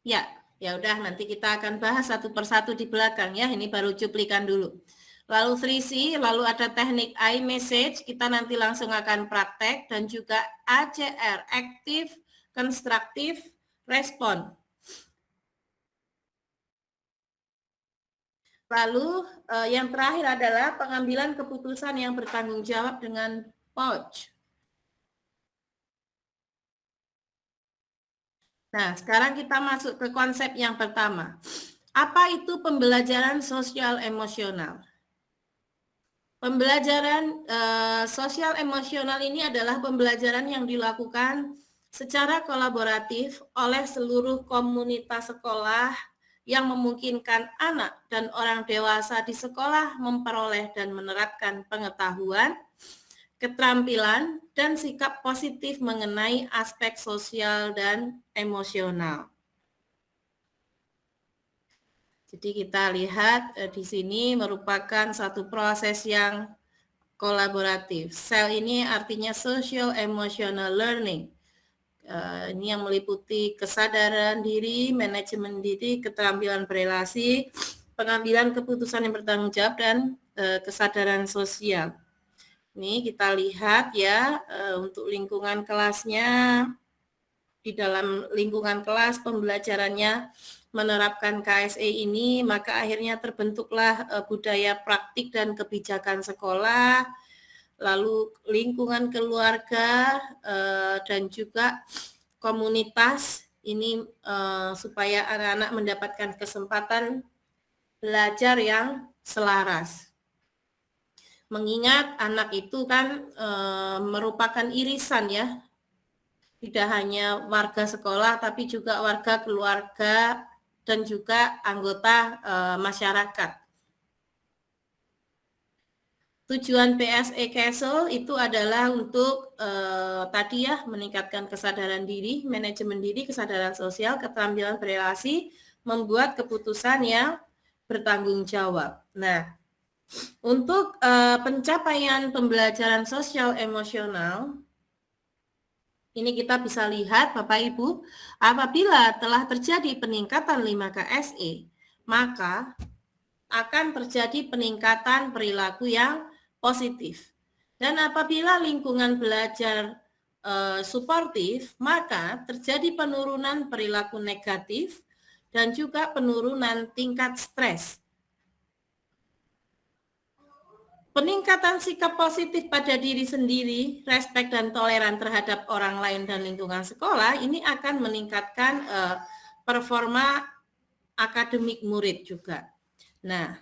Ya udah nanti kita akan bahas satu persatu di belakang ya. Ini baru cuplikan dulu. Lalu 3C, lalu ada teknik iMessage, kita nanti langsung akan praktek, dan juga ACR, Active Constructive Response. Lalu yang terakhir adalah pengambilan keputusan yang bertanggung jawab dengan POUCH. Nah, sekarang kita masuk ke konsep yang pertama. Apa itu pembelajaran sosial emosional? Pembelajaran sosial emosional ini adalah pembelajaran yang dilakukan secara kolaboratif oleh seluruh komunitas sekolah yang memungkinkan anak dan orang dewasa di sekolah memperoleh dan menerapkan pengetahuan, keterampilan, dan sikap positif mengenai aspek sosial dan emosional. Jadi kita lihat di sini merupakan satu proses yang kolaboratif. SEL ini artinya Social Emotional Learning. Ini yang meliputi kesadaran diri, manajemen diri, keterampilan berelasi, pengambilan keputusan yang bertanggung jawab, dan kesadaran sosial. Ini kita lihat ya, untuk lingkungan kelasnya, di dalam lingkungan kelas pembelajarannya menerapkan KSE ini, maka akhirnya terbentuklah budaya praktik dan kebijakan sekolah, lalu lingkungan keluarga, dan juga komunitas ini supaya anak-anak mendapatkan kesempatan belajar yang selaras. Mengingat anak itu kan merupakan irisan ya, tidak hanya warga sekolah tapi juga warga keluarga dan juga anggota masyarakat. Tujuan PSE Castle itu adalah untuk tadi ya, meningkatkan kesadaran diri, manajemen diri, kesadaran sosial, keterampilan berelasi, membuat keputusan yang bertanggung jawab. Nah, untuk pencapaian pembelajaran sosial emosional, ini kita bisa lihat Bapak Ibu, apabila telah terjadi peningkatan 5 KSE, maka akan terjadi peningkatan perilaku yang positif. Dan apabila lingkungan belajar suportif, maka terjadi penurunan perilaku negatif dan juga penurunan tingkat stres. Peningkatan sikap positif pada diri sendiri, respek dan toleran terhadap orang lain dan lingkungan sekolah, ini akan meningkatkan performa akademik murid juga. Nah,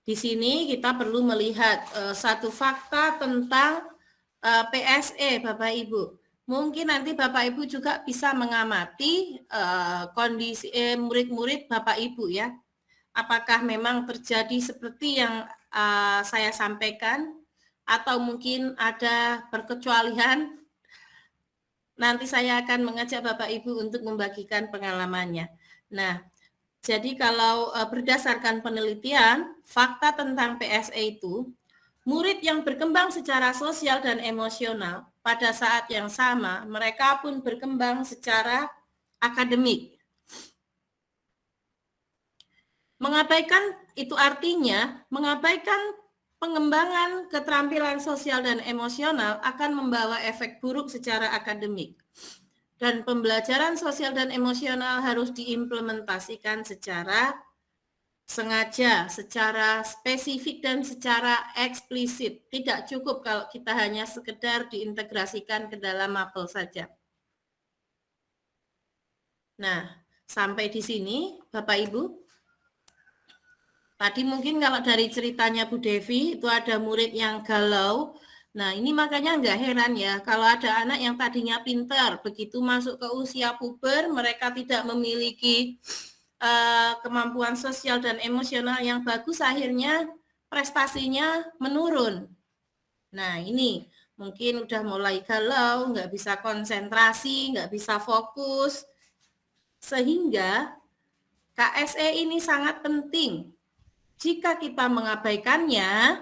di sini kita perlu melihat satu fakta tentang PSE, Bapak Ibu. Mungkin nanti Bapak Ibu juga bisa mengamati kondisi murid-murid Bapak Ibu ya. Apakah memang terjadi seperti yang saya sampaikan, atau mungkin ada perkecualian? Nanti saya akan mengajak Bapak Ibu untuk membagikan pengalamannya. Nah, jadi kalau berdasarkan penelitian, fakta tentang PSE itu, murid yang berkembang secara sosial dan emosional pada saat yang sama, mereka pun berkembang secara akademik. Mengabaikan itu artinya mengabaikan pengembangan keterampilan sosial dan emosional akan membawa efek buruk secara akademik. Dan pembelajaran sosial dan emosional harus diimplementasikan secara sengaja, secara spesifik dan secara eksplisit. Tidak cukup kalau kita hanya sekedar diintegrasikan ke dalam mapel saja. Nah, sampai di sini Bapak Ibu. Tadi mungkin kalau dari ceritanya Bu Devi, itu ada murid yang galau. Nah, ini makanya nggak heran ya, kalau ada anak yang tadinya pintar, begitu masuk ke usia puber, mereka tidak memiliki kemampuan sosial dan emosional yang bagus, akhirnya prestasinya menurun. Nah, ini mungkin udah mulai galau, nggak bisa konsentrasi, nggak bisa fokus, sehingga KSE ini sangat penting. Jika kita mengabaikannya,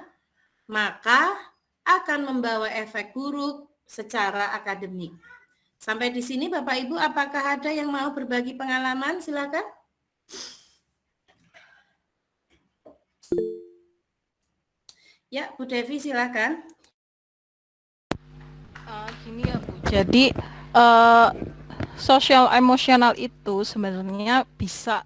maka akan membawa efek buruk secara akademik. Sampai di sini Bapak Ibu, apakah ada yang mau berbagi pengalaman? Silakan. Ya, Bu Devi silakan. Gini ya Bu, jadi sosial emosional itu sebenarnya bisa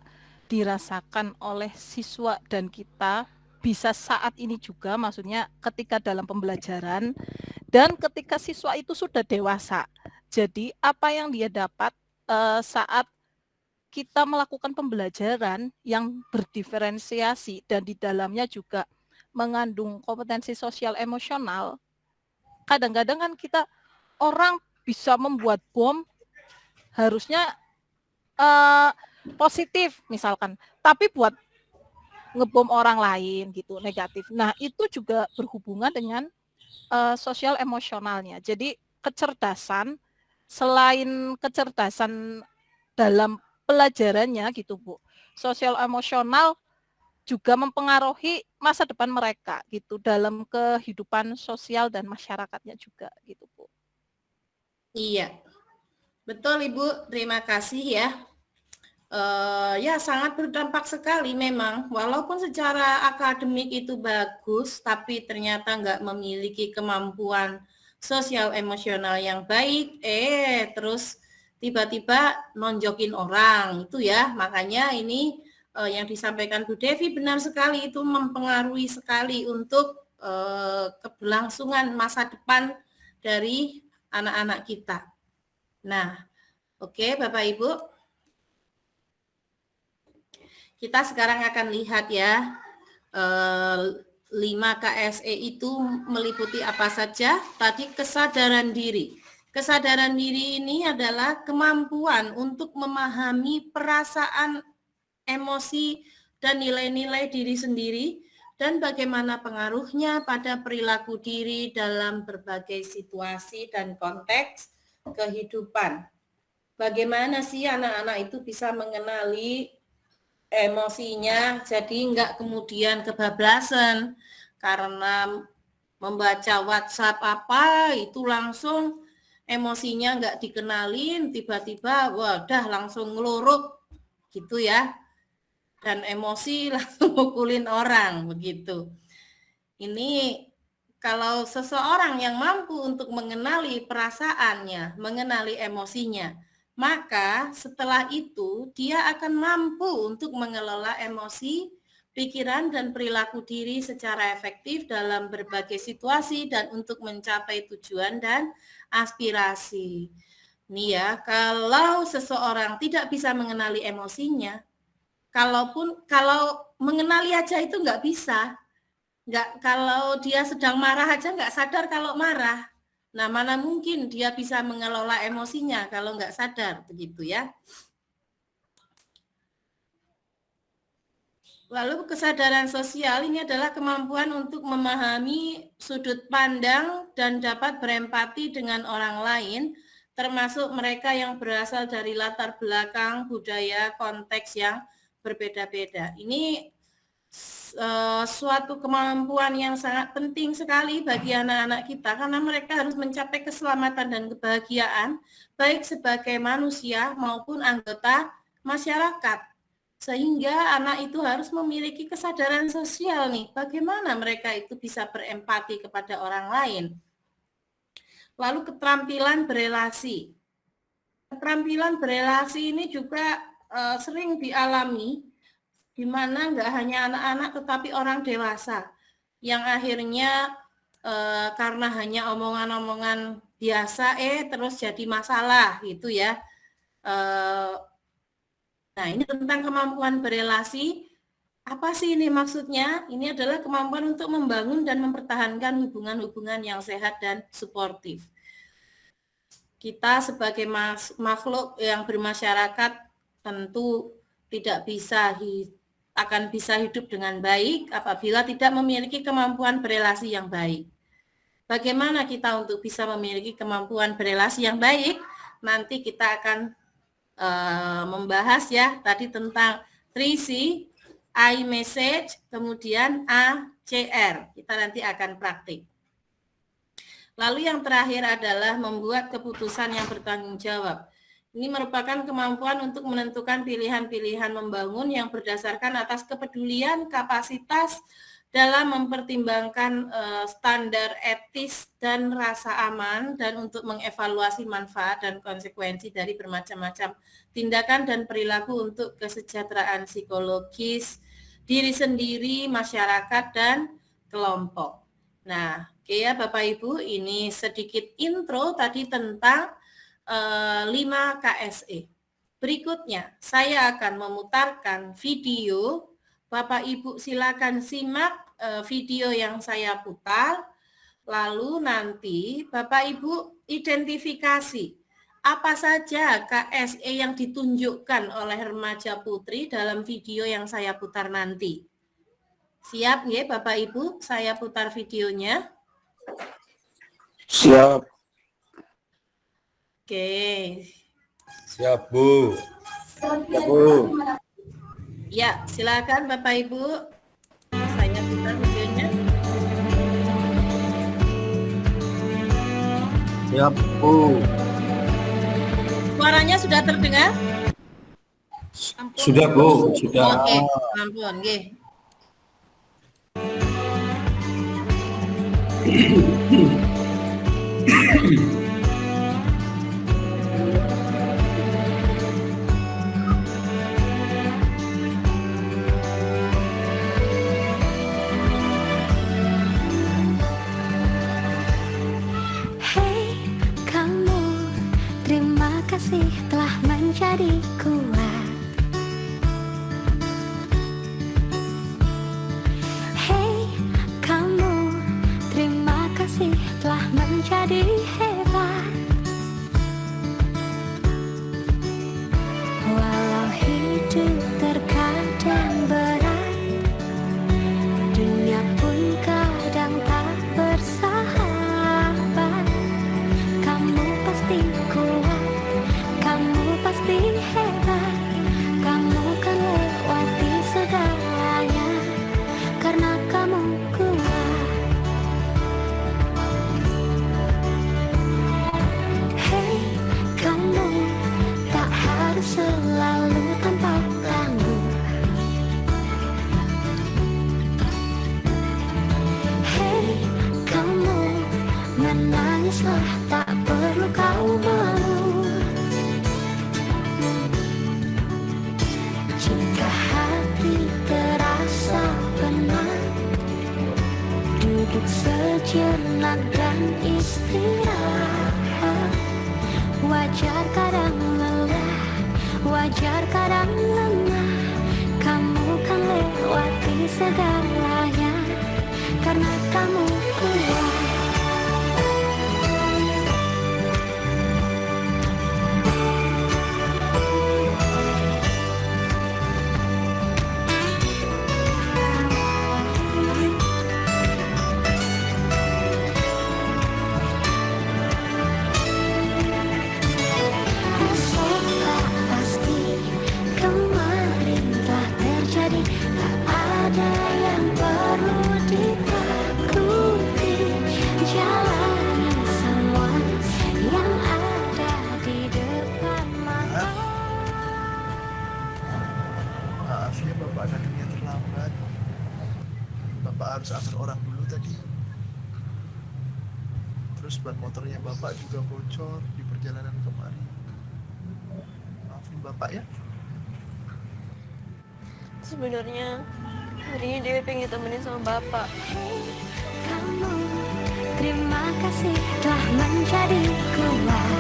dirasakan oleh siswa dan kita bisa saat ini juga, maksudnya ketika dalam pembelajaran dan ketika siswa itu sudah dewasa. Jadi apa yang dia dapat saat kita melakukan pembelajaran yang berdiferensiasi dan di dalamnya juga mengandung kompetensi sosial emosional, kadang-kadang kan kita orang bisa membuat bom harusnya positif misalkan, tapi buat ngebom orang lain gitu negatif. Nah itu juga berhubungan dengan sosial emosionalnya. Jadi kecerdasan, selain kecerdasan dalam pelajarannya gitu Bu, sosial emosional juga mempengaruhi masa depan mereka gitu dalam kehidupan sosial dan masyarakatnya juga gitu Bu. Iya, betul Ibu, terima kasih ya. Ya sangat berdampak sekali memang, walaupun secara akademik itu bagus, tapi ternyata nggak memiliki kemampuan sosial emosional yang baik, terus tiba-tiba nonjokin orang, itu ya, makanya ini yang disampaikan Bu Devi benar sekali, itu mempengaruhi sekali untuk keberlangsungan masa depan dari anak-anak kita. Nah, oke Bapak Ibu, kita sekarang akan lihat ya, 5 KSE itu meliputi apa saja. Tadi kesadaran diri. Kesadaran diri ini adalah kemampuan untuk memahami perasaan, emosi, dan nilai-nilai diri sendiri, dan bagaimana pengaruhnya pada perilaku diri dalam berbagai situasi dan konteks kehidupan. Bagaimana sih anak-anak itu bisa mengenali emosinya, jadi enggak kemudian kebablasan karena membaca WhatsApp apa itu langsung emosinya enggak dikenalin, tiba-tiba wadah langsung ngeluruk gitu ya, dan emosi langsung mukulin orang begitu. Ini kalau seseorang yang mampu untuk mengenali perasaannya, mengenali emosinya, maka setelah itu dia akan mampu untuk mengelola emosi, pikiran, dan perilaku diri secara efektif dalam berbagai situasi dan untuk mencapai tujuan dan aspirasi. Nih ya, kalau seseorang tidak bisa mengenali emosinya, kalau mengenali aja itu nggak bisa, kalau dia sedang marah aja nggak sadar kalau marah. Nah, mana mungkin dia bisa mengelola emosinya kalau nggak sadar, begitu ya. Lalu kesadaran sosial ini adalah kemampuan untuk memahami sudut pandang dan dapat berempati dengan orang lain, termasuk mereka yang berasal dari latar belakang, budaya, konteks yang berbeda-beda. Ini suatu kemampuan yang sangat penting sekali bagi anak-anak kita karena mereka harus mencapai keselamatan dan kebahagiaan baik sebagai manusia maupun anggota masyarakat, sehingga anak itu harus memiliki kesadaran sosial nih, bagaimana mereka itu bisa berempati kepada orang lain. Lalu keterampilan berelasi. Keterampilan berelasi ini juga sering dialami di mana nggak hanya anak-anak tetapi orang dewasa yang akhirnya karena hanya omongan-omongan biasa terus jadi masalah gitu ya. Nah ini tentang kemampuan berelasi. Apa sih ini maksudnya? Ini adalah kemampuan untuk membangun dan mempertahankan hubungan-hubungan yang sehat dan suportif. Kita sebagai makhluk yang bermasyarakat tentu tidak akan bisa hidup dengan baik apabila tidak memiliki kemampuan berelasi yang baik. Bagaimana kita untuk bisa memiliki kemampuan berelasi yang baik? Nanti kita akan membahas ya tadi tentang 3C, I message, kemudian ACR. Kita nanti akan praktik. Lalu yang terakhir adalah membuat keputusan yang bertanggung jawab. Ini merupakan kemampuan untuk menentukan pilihan-pilihan membangun yang berdasarkan atas kepedulian, kapasitas, dalam mempertimbangkan standar etis dan rasa aman dan untuk mengevaluasi manfaat dan konsekuensi dari bermacam-macam tindakan dan perilaku untuk kesejahteraan psikologis diri sendiri, masyarakat, dan kelompok. Nah, oke ya Bapak Ibu, ini sedikit intro tadi tentang 5 KSE. Berikutnya, saya akan memutarkan video. Bapak Ibu silakan simak video yang saya putar. Lalu nanti Bapak Ibu identifikasi apa saja KSE yang ditunjukkan oleh remaja putri dalam video yang saya putar nanti. Siap ya Bapak Ibu, saya putar videonya. Siap. Oke. Siap, Bu. Siap, Bu. Ya, silakan Bapak Ibu. Saya putar videonya. Siap, Bu. Suaranya sudah terdengar? Sudah, Bu. Sudah. Oke, ampun, nggih. Hei kamu, terima kasih telah menjadi kuat. Hei kamu, terima kasih telah menjadi hebat. Walau hidup terkadang berat, dunia pun kadang tak bersahabat. Kamu pasti kuat, kamu pasti hebat. Kamu kan lewati segalanya karena kamu kuat. Hei kamu, tak harus selalu tampak tangguh. Hei kamu, menangislah, tak perlu kau malu. Jika hati terasa penat, duduk sejenak dan istirahat. Wajar kadang lelah, wajar kadang lemah. Kamu kan lewati segalanya karena kamu kuat. Besok tak pasti, kemarin telah terjadi. Tak ada yang perlu ditakuti. Jalani semua yang ada di depan mata. Maaf ya Bapak datangnya terlambat. Bapak harus antar orang dulu tadi. Terus ban motornya Bapak juga bocor di perjalanan kemarin. Maafin Bapak ya. Sebenarnya hari ini Dewi pengen temenin sama Bapak. Kamu, terima kasih telah menjadi kuat.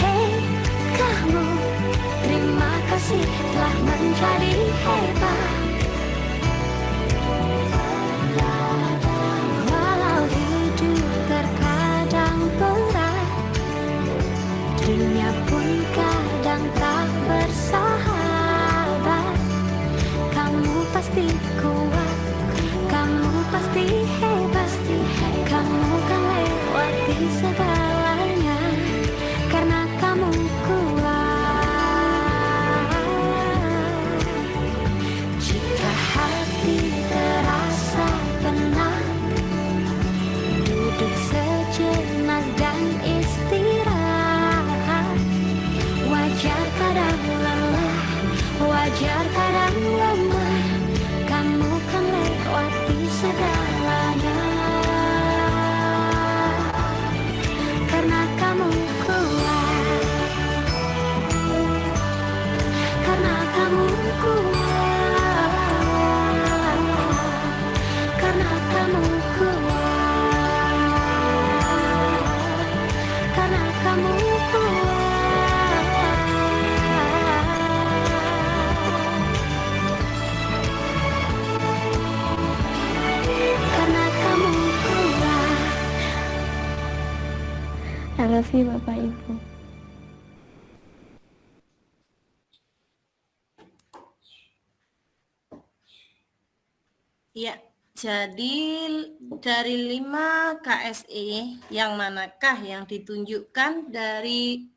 Hei kamu, terima kasih telah menjadi hebat. Walau hidup terkadang berat, dunia pun kadang tak bersahabat. Kamu pasti kuat, kamu pasti hebat. Kamu kan lewati segalanya karena kamu kuat. Jika hati terasa penat, duduk sejenak dan istirahat. Wajar kadang lelah, wajar kasih Bapak Ibu. Iya, jadi dari 5 KSE, yang manakah yang ditunjukkan dari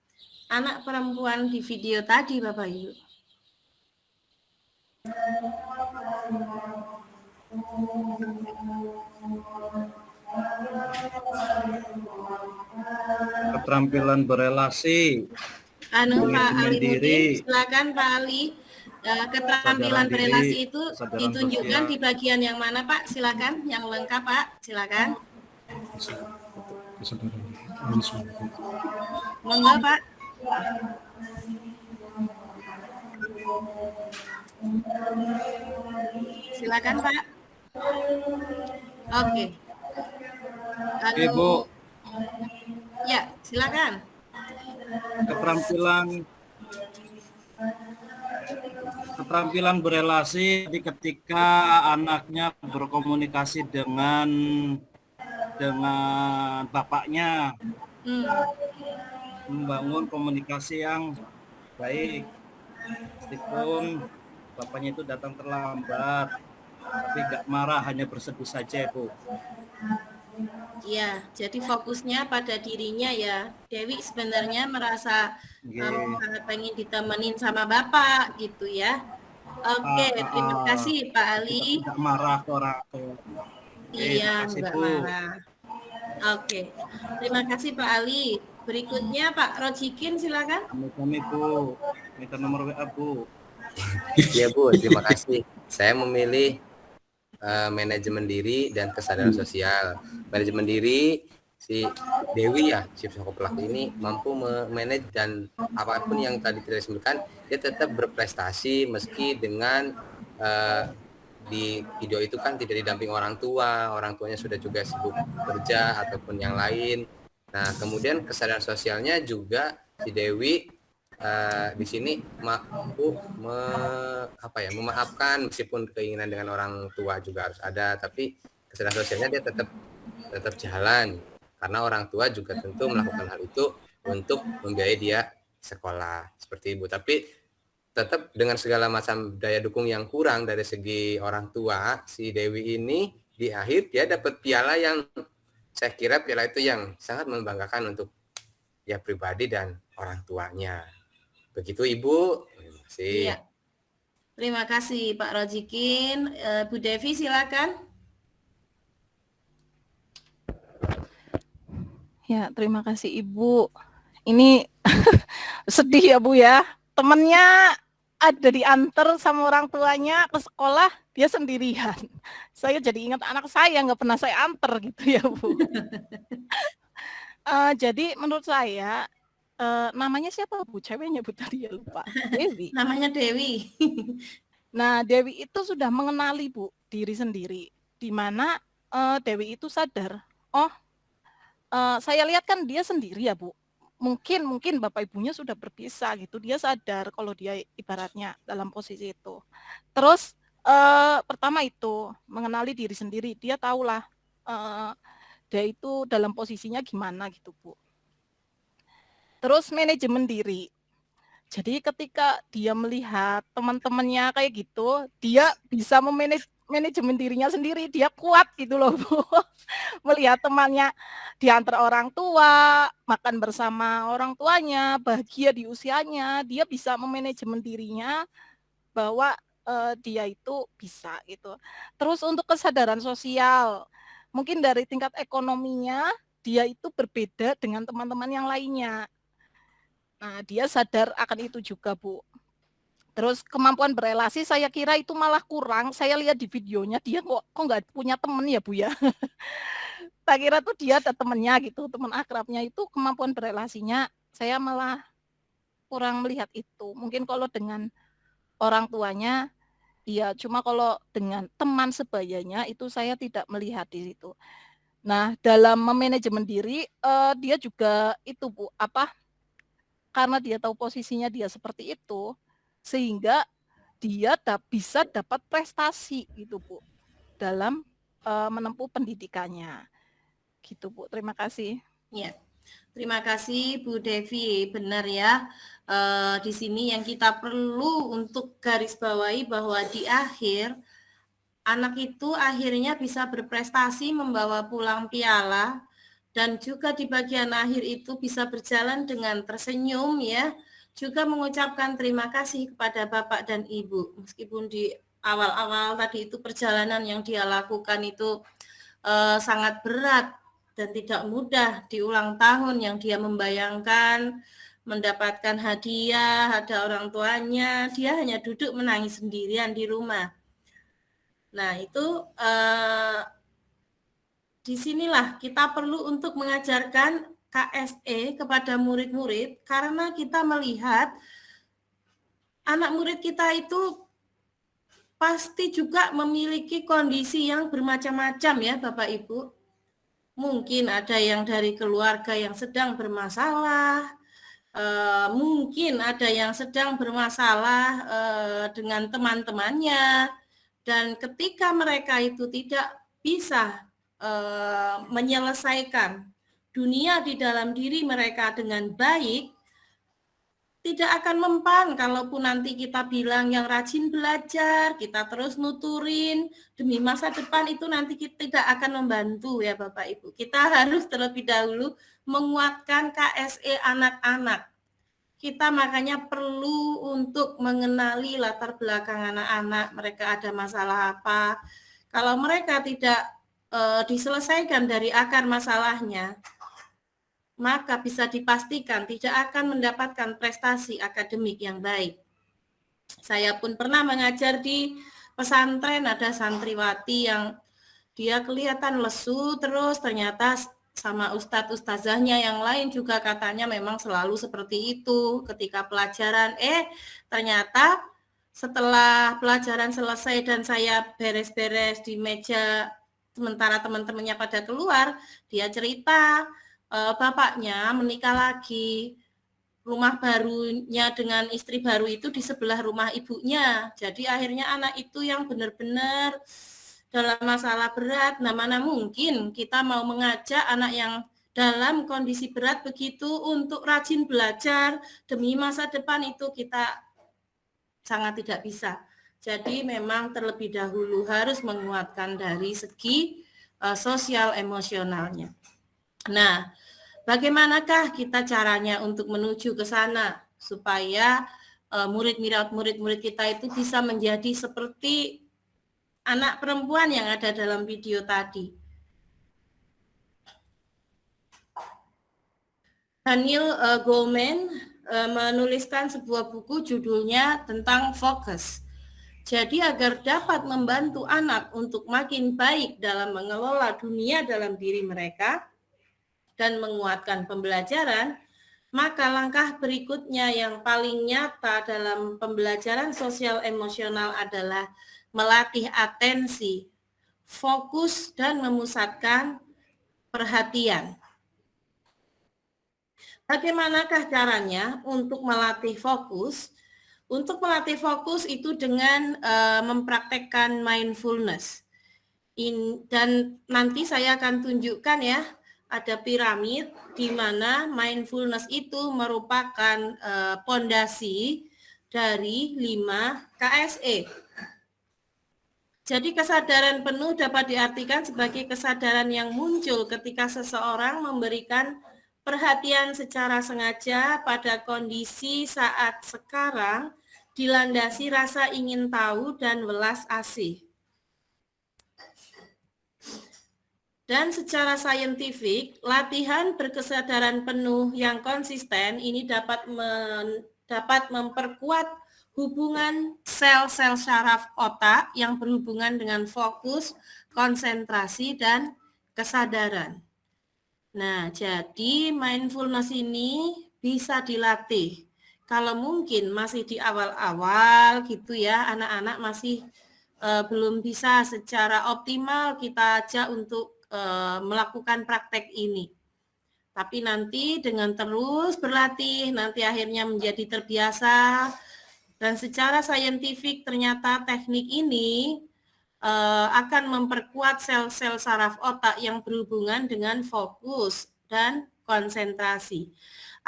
anak perempuan di video tadi, Bapak Ibu? Keterampilan berelasi, Pak Ali diri, Mudin, silakan Pak Ali. Keterampilan berelasi itu ditunjukkan di bagian yang mana Pak? Silakan, yang lengkap Pak, silakan. Monggo Pak. Silakan Pak. Oke. Lalu, Ibu. Ya, silakan. Keterampilan berelasi ketika anaknya berkomunikasi dengan bapaknya, membangun komunikasi yang baik, meskipun bapaknya itu datang terlambat, tapi nggak marah, hanya berseduh saja, Bu. Ya, jadi fokusnya pada dirinya ya. Dewi sebenarnya merasa sangat pengen ditemenin sama bapak gitu ya. Oke, terima kasih Pak Ali. Tidak marah ke orang tua. Iya, nggak marah. Oke, terima kasih Pak Ali. Berikutnya Pak Rojikin, silakan. Kami Bu, minta nomor WA Bu. Iya Bu, terima kasih. Saya memilih manajemen diri dan kesadaran sosial. Manajemen diri, si Dewi ya, si pelaku ini mampu memanage dan apapun yang tadi kita sebutkan, dia tetap berprestasi meski dengan di video itu kan tidak didamping orang tuanya sudah juga sibuk kerja ataupun yang lain. Nah, kemudian kesadaran sosialnya juga si Dewi di sini mampu memaafkan, meskipun keinginan dengan orang tua juga harus ada, tapi kesadaran sosialnya dia tetap jalan karena orang tua juga tentu melakukan hal itu untuk membiayai dia sekolah seperti Ibu, tapi tetap dengan segala macam daya dukung yang kurang dari segi orang tua, si Dewi ini di akhir dia dapat piala yang saya kira piala itu yang sangat membanggakan untuk dia pribadi dan orang tuanya. Begitu Ibu. Terima kasih. Iya. Terima kasih Pak Rojikin. Bu Devi silakan. Ya, terima kasih Ibu. Ini sedih ya Bu ya. Temennya ada diantar sama orang tuanya ke sekolah, dia sendirian. Saya jadi ingat anak saya, nggak pernah saya antar gitu ya Bu. Jadi menurut saya, namanya siapa Bu? Ceweknya Bu tadi ya lupa. Dewi. Namanya Dewi. Nah, Dewi itu sudah mengenali Bu diri sendiri, di mana Dewi itu sadar, saya lihat kan dia sendiri ya Bu. Mungkin bapak ibunya sudah berpisah gitu. Dia sadar kalau dia ibaratnya dalam posisi itu. Terus pertama itu mengenali diri sendiri. Dia tahulah dia itu dalam posisinya gimana gitu Bu. Terus manajemen diri. Jadi ketika dia melihat teman-temannya kayak gitu, dia bisa manajemen dirinya sendiri, dia kuat gitu loh Bu. Melihat temannya diantar orang tua, makan bersama orang tuanya, bahagia di usianya, dia bisa memanajemen dirinya bahwa dia itu bisa gitu. Terus untuk kesadaran sosial, mungkin dari tingkat ekonominya dia itu berbeda dengan teman-teman yang lainnya. Nah, dia sadar akan itu juga, Bu. Terus kemampuan berelasi saya kira itu malah kurang. Saya lihat di videonya dia kok nggak punya teman ya, Bu ya. Tak kira tuh dia ada temannya gitu, teman akrabnya itu kemampuan berelasinya saya malah kurang melihat itu. Mungkin kalau dengan orang tuanya iya, cuma kalau dengan teman sebayanya itu saya tidak melihat di situ. Nah, dalam memanajemen diri dia juga itu Bu, karena dia tahu posisinya dia seperti itu, sehingga dia bisa dapat prestasi gitu Bu, dalam menempuh pendidikannya. Gitu Bu, terima kasih. Ya, Terima kasih Bu Devi, benar ya. Di sini yang kita perlu untuk garis bawahi bahwa di akhir anak itu akhirnya bisa berprestasi membawa pulang piala dan juga di bagian akhir itu bisa berjalan dengan tersenyum ya. Juga mengucapkan terima kasih kepada Bapak dan Ibu. Meskipun di awal-awal tadi itu perjalanan yang dia lakukan itu sangat berat dan tidak mudah di ulang tahun yang dia membayangkan mendapatkan hadiah, ada orang tuanya, dia hanya duduk menangis sendirian di rumah. Nah itu disinilah kita perlu untuk mengajarkan KSE kepada murid-murid karena kita melihat anak murid kita itu pasti juga memiliki kondisi yang bermacam-macam ya Bapak Ibu. Mungkin ada yang dari keluarga yang sedang bermasalah, mungkin ada yang sedang bermasalah dengan teman-temannya, dan ketika mereka itu tidak bisa menyelesaikan dunia di dalam diri mereka dengan baik, tidak akan mempan kalaupun nanti kita bilang yang rajin belajar, kita terus nuturin demi masa depan itu nanti kita tidak akan membantu ya Bapak Ibu. Kita harus terlebih dahulu menguatkan KSE anak-anak. Kita makanya perlu untuk mengenali latar belakang anak-anak, mereka ada masalah apa. Kalau mereka tidak diselesaikan dari akar masalahnya, maka bisa dipastikan tidak akan mendapatkan prestasi akademik yang baik. Saya pun pernah mengajar di pesantren, ada santriwati yang dia kelihatan lesu terus, ternyata sama ustadz-ustazahnya yang lain juga katanya memang selalu seperti itu ketika pelajaran. Ternyata setelah pelajaran selesai dan saya beres-beres di meja, sementara teman-temannya pada keluar, dia cerita, bapaknya menikah lagi, rumah barunya dengan istri baru itu di sebelah rumah ibunya. Jadi akhirnya anak itu yang benar-benar dalam masalah berat. Nah, mana mungkin kita mau mengajak anak yang dalam kondisi berat begitu untuk rajin belajar demi masa depan, itu kita sangat tidak bisa. Jadi memang terlebih dahulu harus menguatkan dari segi sosial emosionalnya. Nah, bagaimanakah kita caranya untuk menuju ke sana supaya murid-murid kita itu bisa menjadi seperti anak perempuan yang ada dalam video tadi. Daniel Goleman menuliskan sebuah buku judulnya tentang fokus. Jadi agar dapat membantu anak untuk makin baik dalam mengelola dunia dalam diri mereka dan menguatkan pembelajaran, maka langkah berikutnya yang paling nyata dalam pembelajaran sosial emosional adalah melatih atensi, fokus, dan memusatkan perhatian. Bagaimanakah caranya untuk melatih fokus? Untuk melatih fokus itu dengan mempraktekkan mindfulness. Dan nanti saya akan tunjukkan ya, ada piramid di mana mindfulness itu merupakan pondasi dari 5 KSE. Jadi kesadaran penuh dapat diartikan sebagai kesadaran yang muncul ketika seseorang memberikan perhatian secara sengaja pada kondisi saat sekarang dilandasi rasa ingin tahu dan welas asih. Dan secara saintifik, latihan berkesadaran penuh yang konsisten ini dapat memperkuat hubungan sel-sel saraf otak yang berhubungan dengan fokus, konsentrasi, dan kesadaran. Nah, jadi mindfulness ini bisa dilatih. Kalau mungkin masih di awal-awal gitu ya, anak-anak masih belum bisa secara optimal kita ajak untuk melakukan praktek ini. Tapi nanti dengan terus berlatih, nanti akhirnya menjadi terbiasa. Dan secara saintifik ternyata teknik ini akan memperkuat sel-sel saraf otak yang berhubungan dengan fokus dan konsentrasi.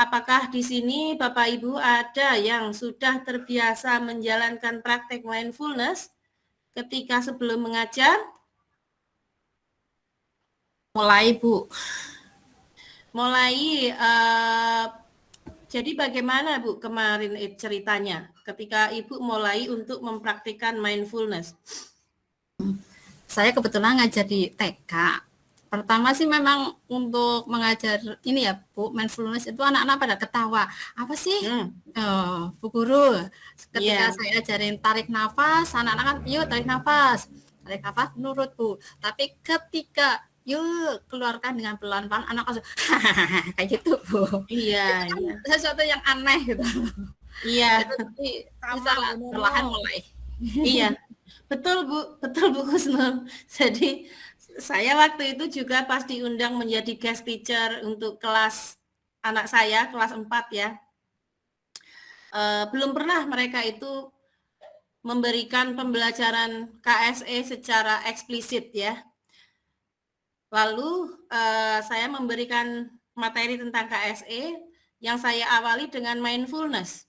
Apakah di sini Bapak Ibu ada yang sudah terbiasa menjalankan praktek mindfulness ketika sebelum mengajar? Mulai, Bu. Mulai, jadi bagaimana Bu kemarin ceritanya ketika Ibu mulai untuk mempraktikkan mindfulness? Saya kebetulan ngajar di TK. Pertama sih memang untuk mengajar ini ya Bu, mindfulness itu anak-anak pada ketawa. Apa sih Bu Guru? Ketika saya ajarin tarik nafas, anak-anak kan yuk tarik nafas nurut Bu. Tapi ketika yuk keluarkan dengan pelan-pelan, anak langsung kayak gitu Bu. Iya, iya. Sesuatu yang aneh gitu. Iya. Jadi bisa perlahan mulai. Iya, betul Bu Kusnul. Jadi saya waktu itu juga pas diundang menjadi guest teacher untuk kelas anak saya, kelas 4 ya. Belum pernah mereka itu memberikan pembelajaran KSE secara eksplisit ya. Lalu saya memberikan materi tentang KSE yang saya awali dengan mindfulness.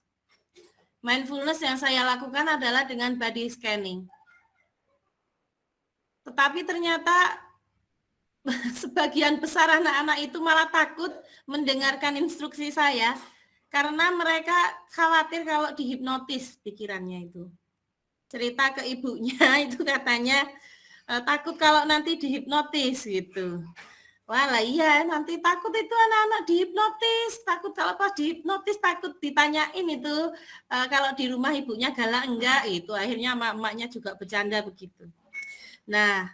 Mindfulness yang saya lakukan adalah dengan body scanning. Tetapi ternyata sebagian besar anak-anak itu malah takut mendengarkan instruksi saya karena mereka khawatir kalau dihipnotis pikirannya itu. Cerita ke ibunya itu katanya takut kalau nanti dihipnotis gitu. Wah lah iya, nanti takut itu anak-anak dihipnotis, takut kalau pas dihipnotis takut ditanyain itu kalau di rumah ibunya galak enggak itu. Akhirnya emak-emaknya juga bercanda begitu. Nah,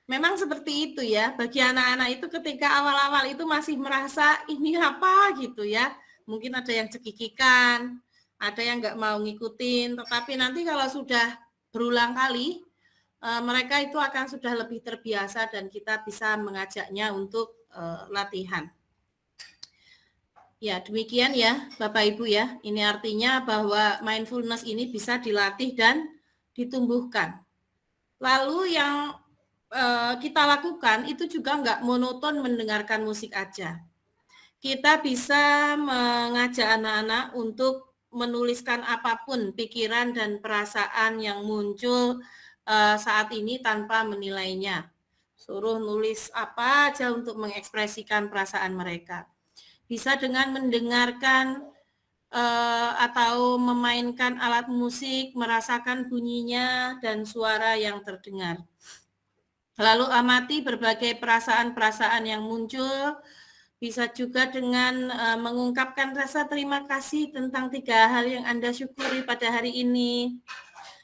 memang seperti itu ya, bagi anak-anak itu ketika awal-awal itu masih merasa ini apa gitu ya, mungkin ada yang cekikikan, ada yang nggak mau ngikutin, tetapi nanti kalau sudah berulang kali, mereka itu akan sudah lebih terbiasa dan kita bisa mengajaknya untuk latihan. Ya, demikian ya Bapak Ibu ya, ini artinya bahwa mindfulness ini bisa dilatih dan ditumbuhkan. Lalu yang kita lakukan itu juga nggak monoton mendengarkan musik aja. Kita bisa mengajak anak-anak untuk menuliskan apapun pikiran dan perasaan yang muncul saat ini tanpa menilainya. Suruh nulis apa aja untuk mengekspresikan perasaan mereka. Bisa dengan mendengarkan atau memainkan alat musik, merasakan bunyinya dan suara yang terdengar. Lalu amati berbagai perasaan-perasaan yang muncul, bisa juga dengan mengungkapkan rasa terima kasih tentang 3 hal yang Anda syukuri pada hari ini,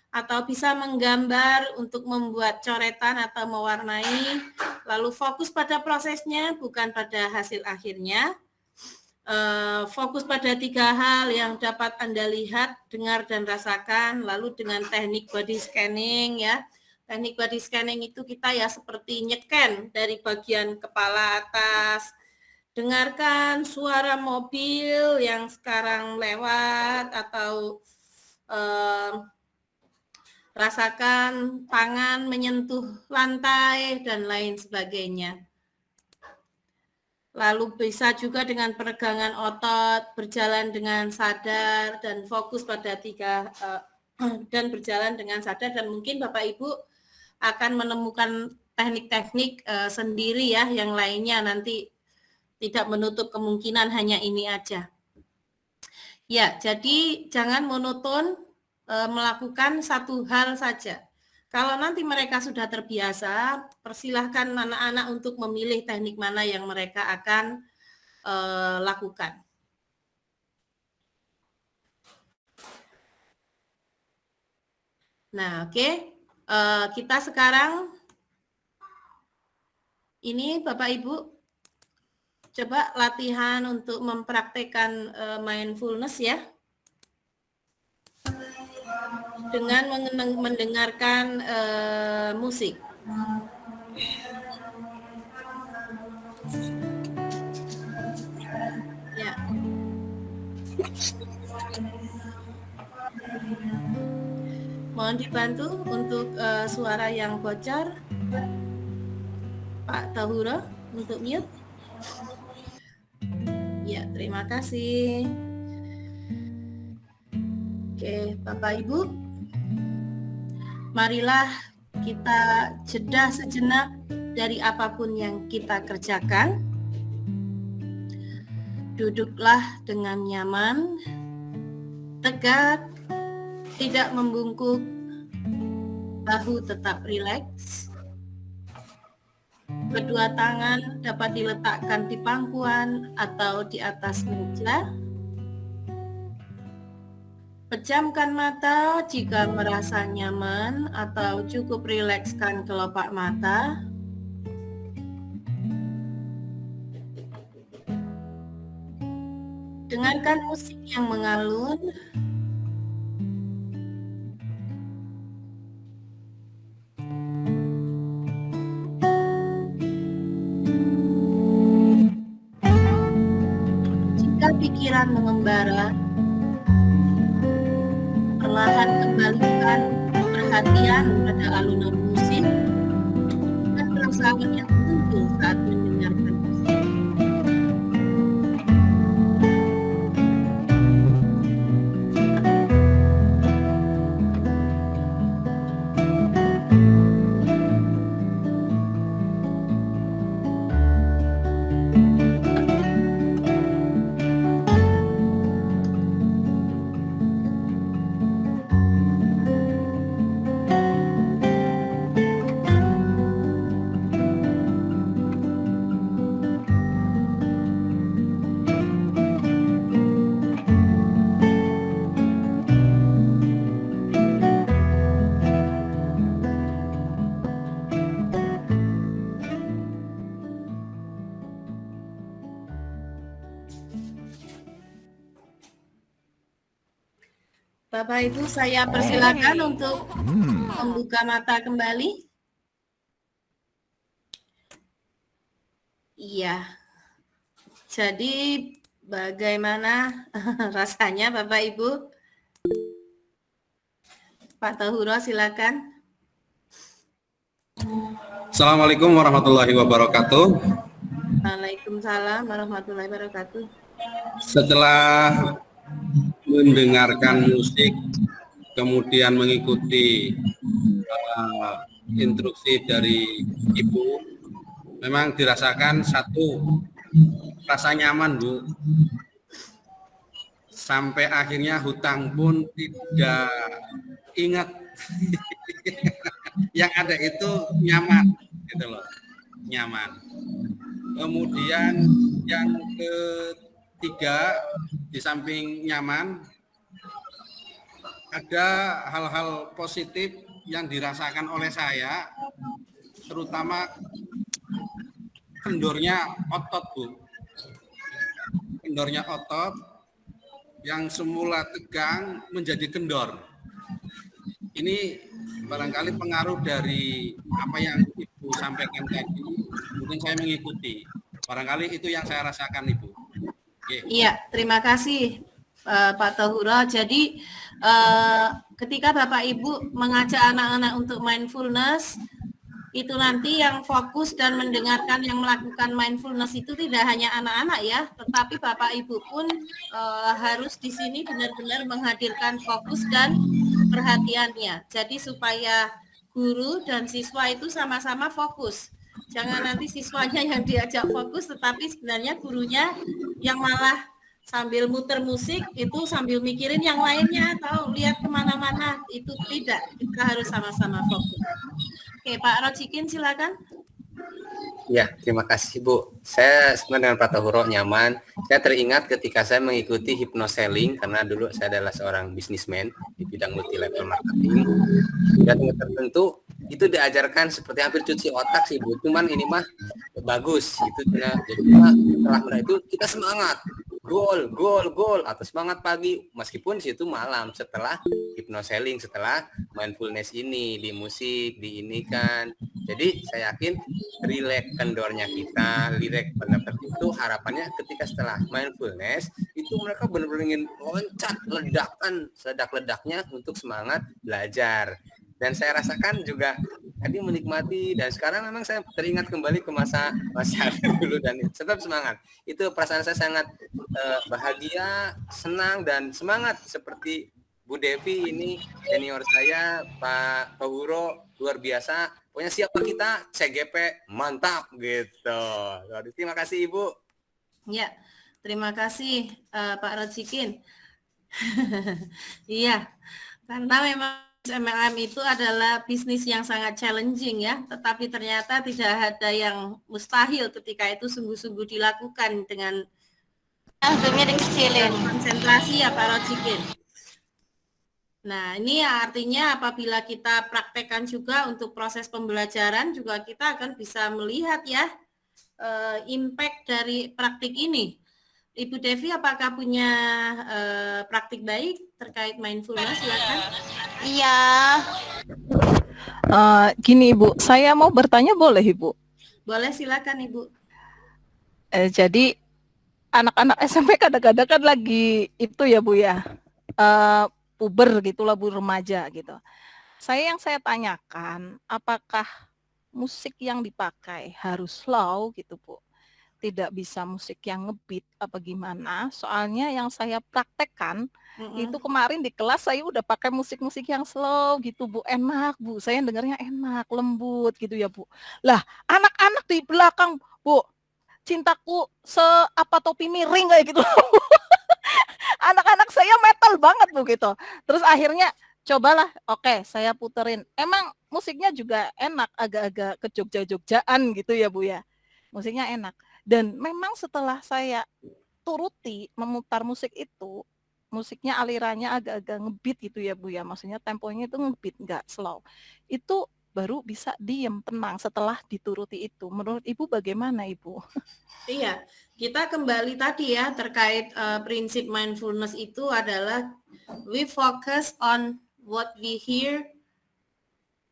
atau bisa menggambar untuk membuat coretan atau mewarnai, lalu fokus pada prosesnya bukan pada hasil akhirnya. Fokus pada 3 hal yang dapat Anda lihat, dengar, dan rasakan, lalu dengan teknik body scanning ya. Teknik body scanning itu kita ya seperti nyeken dari bagian kepala atas, dengarkan suara mobil yang sekarang lewat, atau rasakan tangan menyentuh lantai, dan lain sebagainya. Lalu bisa juga dengan peregangan otot, berjalan dengan sadar, dan fokus pada 3, dan berjalan dengan sadar, dan mungkin Bapak Ibu akan menemukan teknik-teknik sendiri ya, yang lainnya nanti tidak menutup kemungkinan hanya ini aja. Ya, jadi jangan monoton melakukan satu hal saja. Kalau nanti mereka sudah terbiasa, persilahkan anak-anak untuk memilih teknik mana yang mereka akan lakukan. Nah, oke. Kita sekarang, ini Bapak Ibu, coba latihan untuk mempraktekkan mindfulness ya. Dengan mendengarkan musik. Ya. Mohon dibantu untuk suara yang bocor. Pak Tahura untuk mute. Ya, terima kasih. Oke, Bapak Ibu, marilah kita jeda sejenak dari apapun yang kita kerjakan. Duduklah dengan nyaman, tegak, tidak membungkuk, bahu tetap rileks. Kedua tangan dapat diletakkan di pangkuan atau di atas meja. Pejamkan mata jika merasa nyaman atau cukup rilekskan kelopak mata. Dengarkan musik yang mengalun. Jika pikiran mengembara, perlahan kembalikan perhatian pada alunan musik dan perasaan yang muncul saat mendengarkan musik. Bapak Ibu, saya persilakan untuk membuka mata kembali. Iya. Jadi bagaimana rasanya Bapak Ibu? Pak Tahuro silakan. Assalamualaikum warahmatullahi wabarakatuh. Waalaikumsalam warahmatullahi wabarakatuh. Setelah mendengarkan musik, kemudian mengikuti instruksi dari Ibu, memang dirasakan satu rasa nyaman, Bu. Sampai akhirnya hutang pun tidak ingat. Yang ada itu nyaman, gitu loh, nyaman. Kemudian yang ketiga, di samping nyaman, ada hal-hal positif yang dirasakan oleh saya, terutama kendornya otot, Bu. Kendornya otot yang semula tegang menjadi kendor. Ini barangkali pengaruh dari apa yang Ibu sampaikan tadi, mungkin saya mengikuti. Barangkali itu yang saya rasakan, Ibu. Iya, terima kasih Pak Tahuro. Jadi ketika Bapak Ibu mengajak anak-anak untuk mindfulness, itu nanti yang fokus dan mendengarkan yang melakukan mindfulness itu tidak hanya anak-anak ya, tetapi Bapak Ibu pun harus di sini benar-benar menghadirkan fokus dan perhatiannya. Jadi supaya guru dan siswa itu sama-sama fokus. Jangan nanti siswanya yang diajak fokus, tetapi sebenarnya gurunya yang malah sambil muter musik itu sambil mikirin yang lainnya atau lihat kemana-mana, itu tidak. Kita harus sama-sama fokus. Oke, Pak Rojikin silakan. Ya, terima kasih Bu. Saya sebenarnya dengan Pak Tahuro nyaman. Saya teringat ketika saya mengikuti hypnoselling, karena dulu saya adalah seorang bisnismen di bidang multi level marketing. Dan tertentu itu diajarkan seperti hampir cuci otak sih Bu. Cuman ini mah bagus itu. Jadi setelah itu kita semangat. Goal atau semangat pagi meskipun situ malam setelah hypnoselling, setelah mindfulness ini di musik di ini kan. Jadi saya yakin rileks kendornya kita, rileks pendapat itu harapannya ketika setelah mindfulness itu mereka benar-benar ingin loncat ledakan sedak-ledaknya untuk semangat belajar. Dan saya rasakan juga tadi menikmati, dan sekarang memang saya teringat kembali ke masa dulu, dan tetap semangat. Itu perasaan saya sangat bahagia, senang, dan semangat seperti Bu Devi ini, senior saya, Pak Wuro, luar biasa. Pokoknya siapa kita, CGP, mantap gitu. Terima kasih Ibu. Ya, terima kasih Pak Rojikin. Iya, karena memang MLM itu adalah bisnis yang sangat challenging ya, tetapi ternyata tidak ada yang mustahil ketika itu sungguh-sungguh dilakukan dengan konsentrasi ya Pak Rojikin. Nah, ini artinya apabila kita praktekkan juga untuk proses pembelajaran juga kita akan bisa melihat ya impact dari praktik ini. Ibu Devi, apakah punya praktik baik terkait mindfulness? Silakan. Iya. Gini Ibu, saya mau bertanya boleh Ibu? Boleh, silakan Ibu. Jadi anak-anak SMP kadang-kadang kan lagi itu ya Bu ya, puber gitulah Bu, remaja gitu. Yang saya tanyakan, apakah musik yang dipakai harus slow gitu Bu? Tidak bisa musik yang ngebeat apa gimana? Soalnya yang saya praktekkan itu kemarin di kelas saya udah pakai musik-musik yang slow gitu Bu, enak Bu, saya dengarnya enak, lembut gitu ya Bu. Lah anak-anak di belakang Bu, cintaku seapa topi miring kayak gitu. Anak-anak saya metal banget Bu gitu. Terus akhirnya cobalah, oke, saya puterin. Emang musiknya juga enak, agak-agak ke Jogja-Jogjaan gitu ya Bu ya. Musiknya enak. Dan memang setelah saya turuti memutar musik itu, musiknya alirannya agak-agak ngebeat gitu ya Bu ya. Maksudnya temponya itu ngebeat, enggak slow. Itu baru bisa diem, tenang setelah dituruti itu. Menurut Ibu bagaimana Ibu? Iya, kita kembali tadi ya terkait prinsip mindfulness itu adalah we focus on what we hear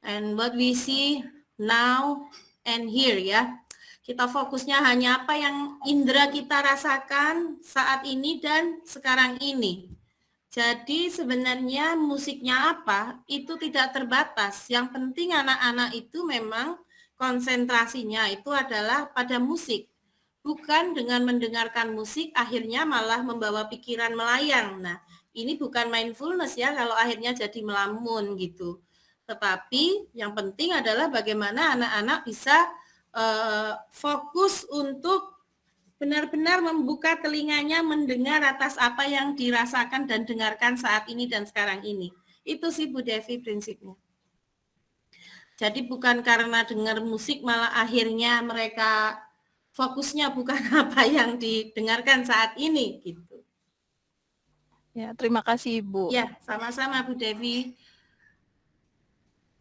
and what we see now and here ya. Kita fokusnya hanya apa yang indera kita rasakan saat ini dan sekarang ini. Jadi sebenarnya musiknya apa itu tidak terbatas. Yang penting anak-anak itu memang konsentrasinya itu adalah pada musik. Bukan dengan mendengarkan musik akhirnya malah membawa pikiran melayang. Nah, ini bukan mindfulness ya kalau akhirnya jadi melamun gitu. Tetapi yang penting adalah bagaimana anak-anak bisa fokus untuk benar-benar membuka telinganya mendengar atas apa yang dirasakan dan dengarkan saat ini dan sekarang ini. Itu sih Bu Devi prinsipnya. Jadi bukan karena dengar musik malah akhirnya mereka fokusnya bukan apa yang didengarkan saat ini gitu. Ya, terima kasih Ibu. Ya, sama-sama Bu Devi.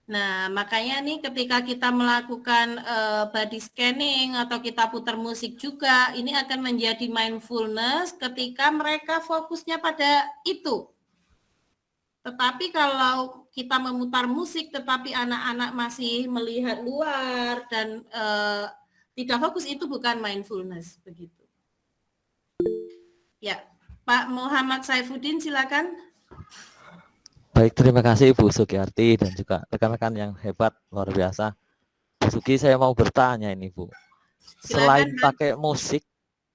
Nah, makanya nih ketika kita melakukan body scanning atau kita putar musik juga, ini akan menjadi mindfulness ketika mereka fokusnya pada itu. Tetapi kalau kita memutar musik tetapi anak-anak masih melihat luar dan tidak fokus, itu bukan mindfulness begitu. Ya, Pak Muhammad Saifuddin silakan. Baik, terima kasih Bu Sugiyarti dan juga rekan-rekan yang hebat, luar biasa. Bu Sugi, saya mau bertanya ini Bu. Selain pakai musik,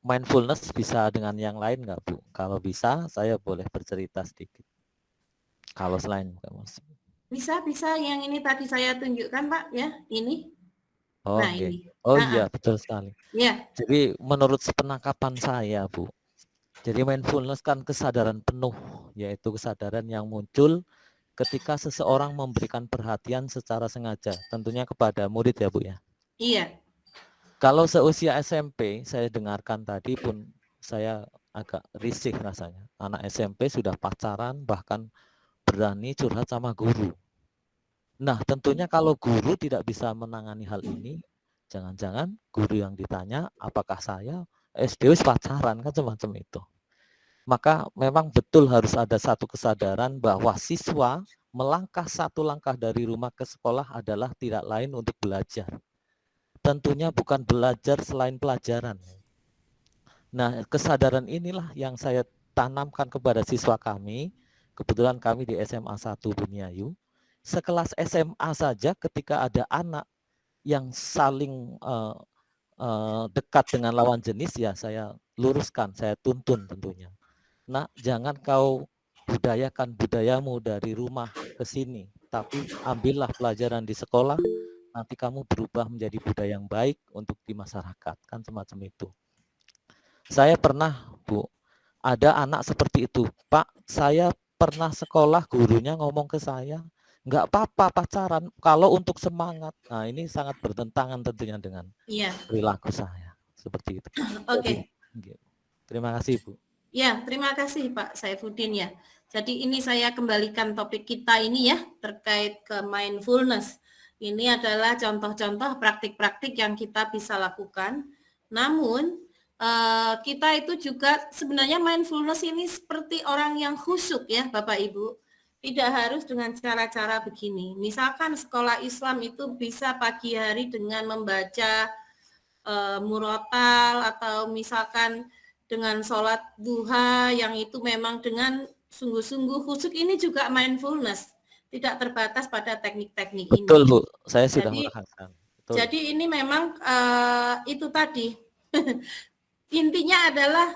mindfulness bisa dengan yang lain nggak Bu? Kalau bisa, saya boleh bercerita sedikit. Kalau selain musik. Bisa yang ini tadi saya tunjukkan Pak ya, ini. Oh, nah, okay. ini. Oh iya, betul sekali. Ya. Jadi menurut sepenangkapan saya Bu, jadi mindfulness kan kesadaran penuh, yaitu kesadaran yang muncul ketika seseorang memberikan perhatian secara sengaja, tentunya kepada murid ya Bu ya. Iya. Kalau seusia SMP, saya dengarkan tadi pun saya agak risih rasanya. Anak SMP sudah pacaran, bahkan berani curhat sama guru. Nah, tentunya kalau guru tidak bisa menangani hal ini, jangan-jangan guru yang ditanya, apakah saya SD pacaran, kan semacam itu. Maka memang betul harus ada satu kesadaran bahwa siswa melangkah satu langkah dari rumah ke sekolah adalah tidak lain untuk belajar. Tentunya bukan belajar selain pelajaran. Nah, kesadaran inilah yang saya tanamkan kepada siswa kami. Kebetulan kami di SMA 1 Bumiayu. sekelas SMA saja ketika ada anak yang saling dekat dengan lawan jenis, ya saya luruskan, saya tuntun tentunya. Nah, jangan kau budayakan budayamu dari rumah ke sini, tapi ambillah pelajaran di sekolah, nanti kamu berubah menjadi budaya yang baik untuk di masyarakat, kan semacam itu. Saya pernah, Bu, ada anak seperti itu. Pak, saya pernah sekolah, gurunya ngomong ke saya, nggak apa-apa pacaran kalau untuk semangat. Nah, ini sangat bertentangan tentunya dengan perilaku saya. Seperti itu. Oke. Terima kasih, Bu. Ya, terima kasih Pak Saifuddin ya. Jadi ini saya kembalikan topik kita ini ya, terkait ke mindfulness. Ini adalah contoh-contoh praktik-praktik yang kita bisa lakukan. Namun, kita itu juga sebenarnya mindfulness ini seperti orang yang khusyuk ya Bapak Ibu. Tidak harus dengan cara-cara begini. Misalkan sekolah Islam itu bisa pagi hari dengan membaca murotal, atau misalkan dengan sholat duha yang itu memang dengan sungguh-sungguh khusyuk, ini juga mindfulness. Tidak terbatas pada teknik-teknik ini. Betul, Bu. Saya sudah merasakan. Jadi ini memang itu tadi. Intinya adalah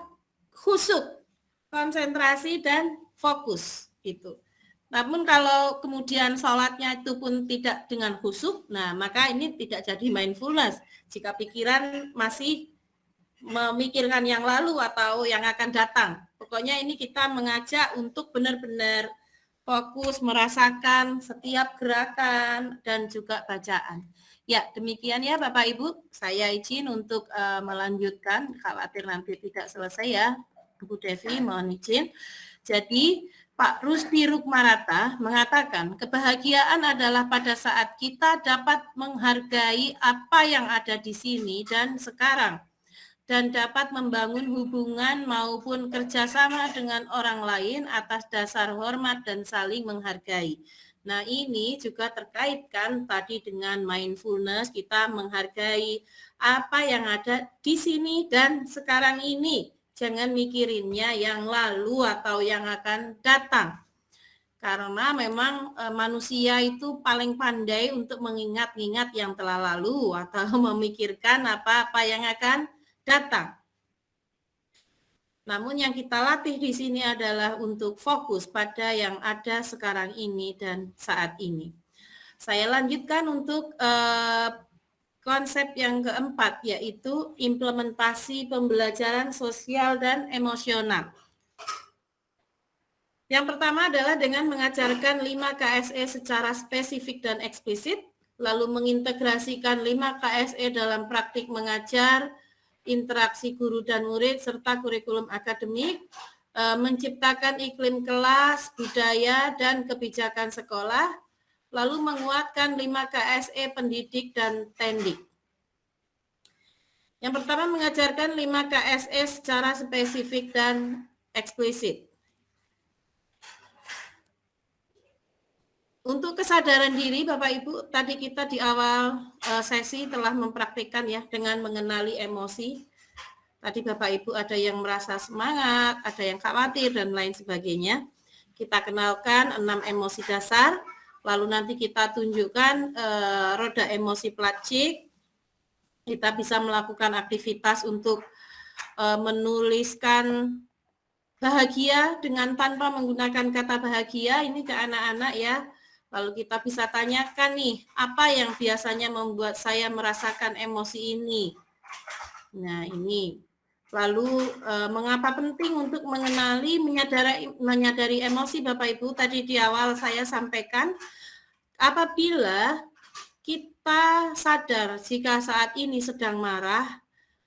khusyuk, konsentrasi dan fokus gitu. Namun kalau kemudian sholatnya itu pun tidak dengan khusyuk, nah maka ini tidak jadi mindfulness. Jika pikiran masih memikirkan yang lalu atau yang akan datang. Pokoknya ini kita mengajak untuk benar-benar fokus merasakan setiap gerakan dan juga bacaan. Ya, demikian ya Bapak Ibu. Saya izin untuk melanjutkan, khawatir nanti tidak selesai ya. Bu Devi, mohon izin. Jadi, Pak Rusdi Rukmarata mengatakan, kebahagiaan adalah pada saat kita dapat menghargai apa yang ada di sini dan sekarang, dan dapat membangun hubungan maupun kerjasama dengan orang lain atas dasar hormat dan saling menghargai. Nah, ini juga terkait kan tadi dengan mindfulness, kita menghargai apa yang ada di sini dan sekarang ini. Jangan mikirinnya yang lalu atau yang akan datang. Karena memang manusia itu paling pandai untuk mengingat-ingat yang telah lalu atau memikirkan apa-apa yang akan datang. Namun yang kita latih di sini adalah untuk fokus pada yang ada sekarang ini dan saat ini. Saya lanjutkan untuk konsep yang keempat, yaitu implementasi pembelajaran sosial dan emosional. Yang pertama adalah dengan mengajarkan 5 KSE secara spesifik dan eksplisit, lalu mengintegrasikan 5 KSE dalam praktik mengajar, interaksi guru dan murid, serta kurikulum akademik, menciptakan iklim kelas, budaya, dan kebijakan sekolah, lalu menguatkan 5 KSE pendidik dan tendik. Yang pertama, mengajarkan 5 KSE secara spesifik dan eksplisit. Untuk kesadaran diri, Bapak Ibu, tadi kita di awal sesi telah mempraktikkan ya dengan mengenali emosi. Tadi Bapak Ibu ada yang merasa semangat, ada yang khawatir, dan lain sebagainya. Kita kenalkan 6 emosi dasar, lalu nanti kita tunjukkan roda emosi Platschik. Kita bisa melakukan aktivitas untuk menuliskan bahagia dengan tanpa menggunakan kata bahagia, ini ke anak-anak ya. Lalu kita bisa tanyakan nih, apa yang biasanya membuat saya merasakan emosi ini? Nah ini. Lalu mengapa penting untuk mengenali, menyadari emosi Bapak Ibu? Tadi di awal saya sampaikan, apabila kita sadar jika saat ini sedang marah,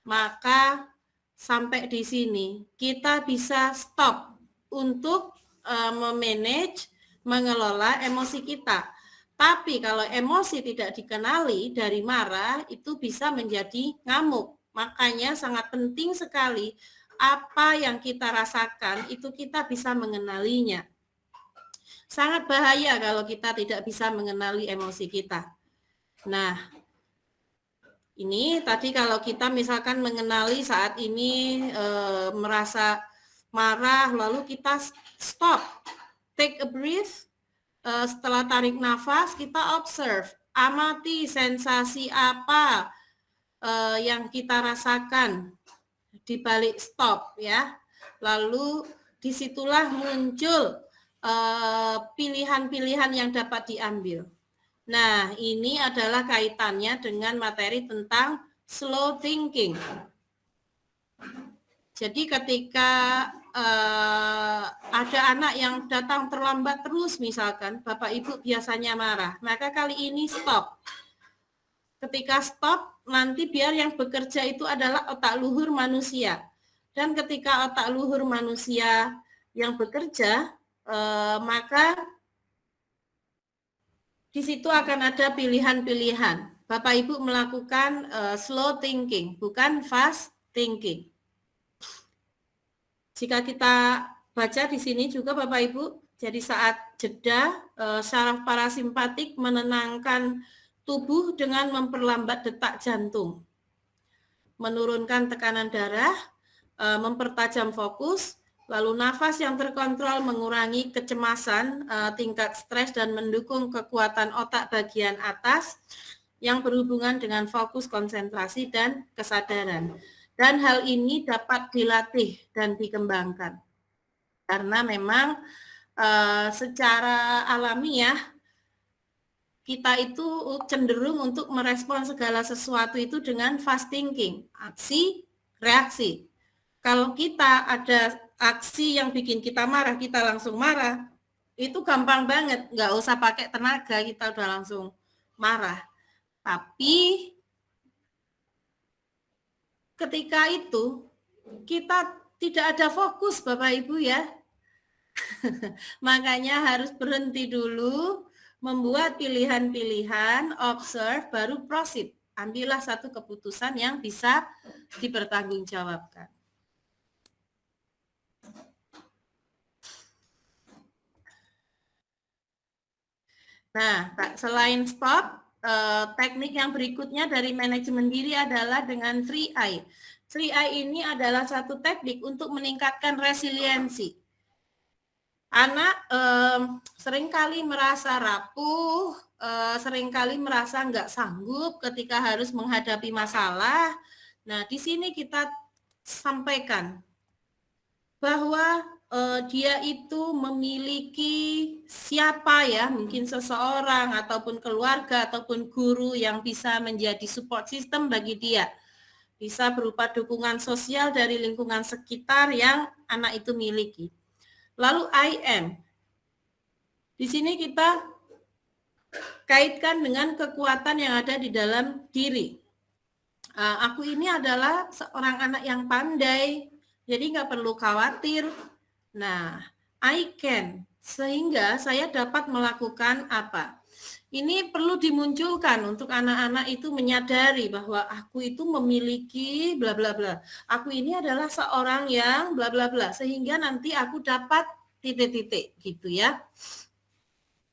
maka sampai di sini kita bisa stop untuk memanage, mengelola emosi kita. Tapi kalau emosi tidak dikenali dari marah, itu bisa menjadi ngamuk. Makanya sangat penting sekali apa yang kita rasakan itu kita bisa mengenalinya. Sangat bahaya kalau kita tidak bisa mengenali emosi kita. Nah, ini tadi kalau kita misalkan mengenali saat ini merasa marah, lalu kita stop, take a breath, setelah tarik nafas, kita observe, amati sensasi apa yang kita rasakan di balik stop ya. Lalu disitulah muncul pilihan-pilihan yang dapat diambil. Nah, ini adalah kaitannya dengan materi tentang slow thinking. Jadi ketika ada anak yang datang terlambat terus misalkan, Bapak Ibu biasanya marah, maka kali ini stop. Ketika stop, nanti biar yang bekerja itu adalah otak luhur manusia. Dan ketika otak luhur manusia yang bekerja, maka di situ akan ada pilihan-pilihan. Bapak Ibu melakukan slow thinking, bukan fast thinking. Jika kita baca di sini juga Bapak Ibu, jadi saat jeda, syaraf parasimpatik menenangkan tubuh dengan memperlambat detak jantung, menurunkan tekanan darah, mempertajam fokus, lalu nafas yang terkontrol mengurangi kecemasan, tingkat stres dan mendukung kekuatan otak bagian atas yang berhubungan dengan fokus, konsentrasi, dan kesadaran. Dan hal ini dapat dilatih dan dikembangkan. Karena memang secara alamiah kita itu cenderung untuk merespon segala sesuatu itu dengan fast thinking, aksi, reaksi. Kalau kita ada aksi yang bikin kita marah, kita langsung marah, itu gampang banget, nggak usah pakai tenaga, kita udah langsung marah. Tapi ketika itu kita tidak ada fokus Bapak Ibu ya. Makanya harus berhenti dulu, membuat pilihan-pilihan, observe, baru proceed. Ambillah satu keputusan yang bisa dipertanggungjawabkan. Nah, selain stop, teknik yang berikutnya dari manajemen diri adalah dengan 3I. 3I ini adalah satu teknik untuk meningkatkan resiliensi. Anak seringkali merasa rapuh, seringkali merasa nggak sanggup ketika harus menghadapi masalah. Nah, di sini kita sampaikan bahwa dia itu memiliki siapa ya, mungkin seseorang ataupun keluarga ataupun guru yang bisa menjadi support system bagi dia. Bisa berupa dukungan sosial dari lingkungan sekitar yang anak itu miliki. Lalu I am. Di sini kita kaitkan dengan kekuatan yang ada di dalam diri. Aku ini adalah seorang anak yang pandai, jadi nggak perlu khawatir. Nah, I can, sehingga saya dapat melakukan apa? Ini perlu dimunculkan untuk anak-anak itu menyadari bahwa aku itu memiliki bla bla bla. Aku ini adalah seorang yang bla bla bla, sehingga nanti aku dapat titik-titik gitu ya.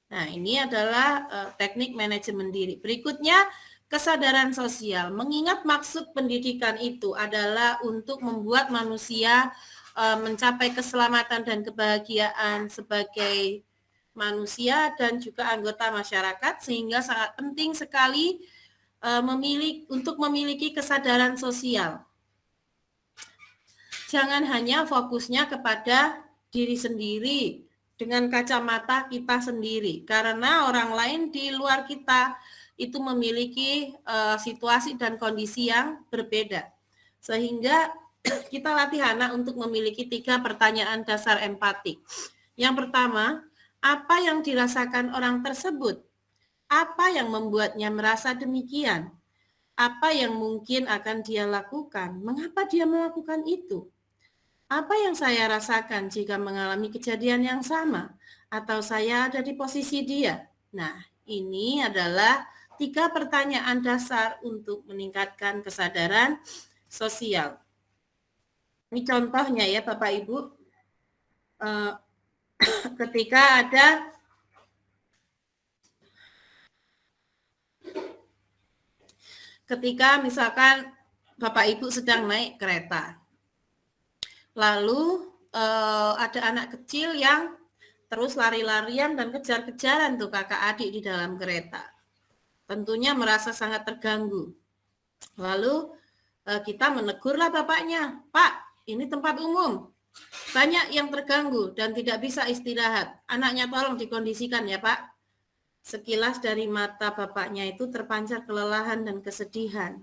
Nah, ini adalah teknik manajemen diri. Berikutnya, kesadaran sosial. Mengingat maksud pendidikan itu adalah untuk membuat manusia mencapai keselamatan dan kebahagiaan sebagai manusia dan juga anggota masyarakat, sehingga sangat penting sekali untuk memiliki kesadaran sosial. Jangan hanya fokusnya kepada diri sendiri dengan kacamata kita sendiri, karena orang lain di luar kita itu memiliki situasi dan kondisi yang berbeda. Sehingga kita latih anak untuk memiliki 3 pertanyaan dasar empati. Yang pertama, apa yang dirasakan orang tersebut? Apa yang membuatnya merasa demikian? Apa yang mungkin akan dia lakukan? Mengapa dia melakukan itu? Apa yang saya rasakan jika mengalami kejadian yang sama? Atau saya ada di posisi dia? Nah, ini adalah 3 pertanyaan dasar untuk meningkatkan kesadaran sosial. Ini contohnya ya Bapak Ibu, ketika misalkan Bapak Ibu sedang naik kereta, lalu ada anak kecil yang terus lari-larian dan kejar-kejaran tuh kakak adik di dalam kereta. Tentunya merasa sangat terganggu. Lalu kita menegurlah bapaknya, Pak, ini tempat umum. Banyak yang terganggu dan tidak bisa istirahat. Anaknya tolong dikondisikan ya Pak. Sekilas dari mata bapaknya itu terpancar kelelahan dan kesedihan.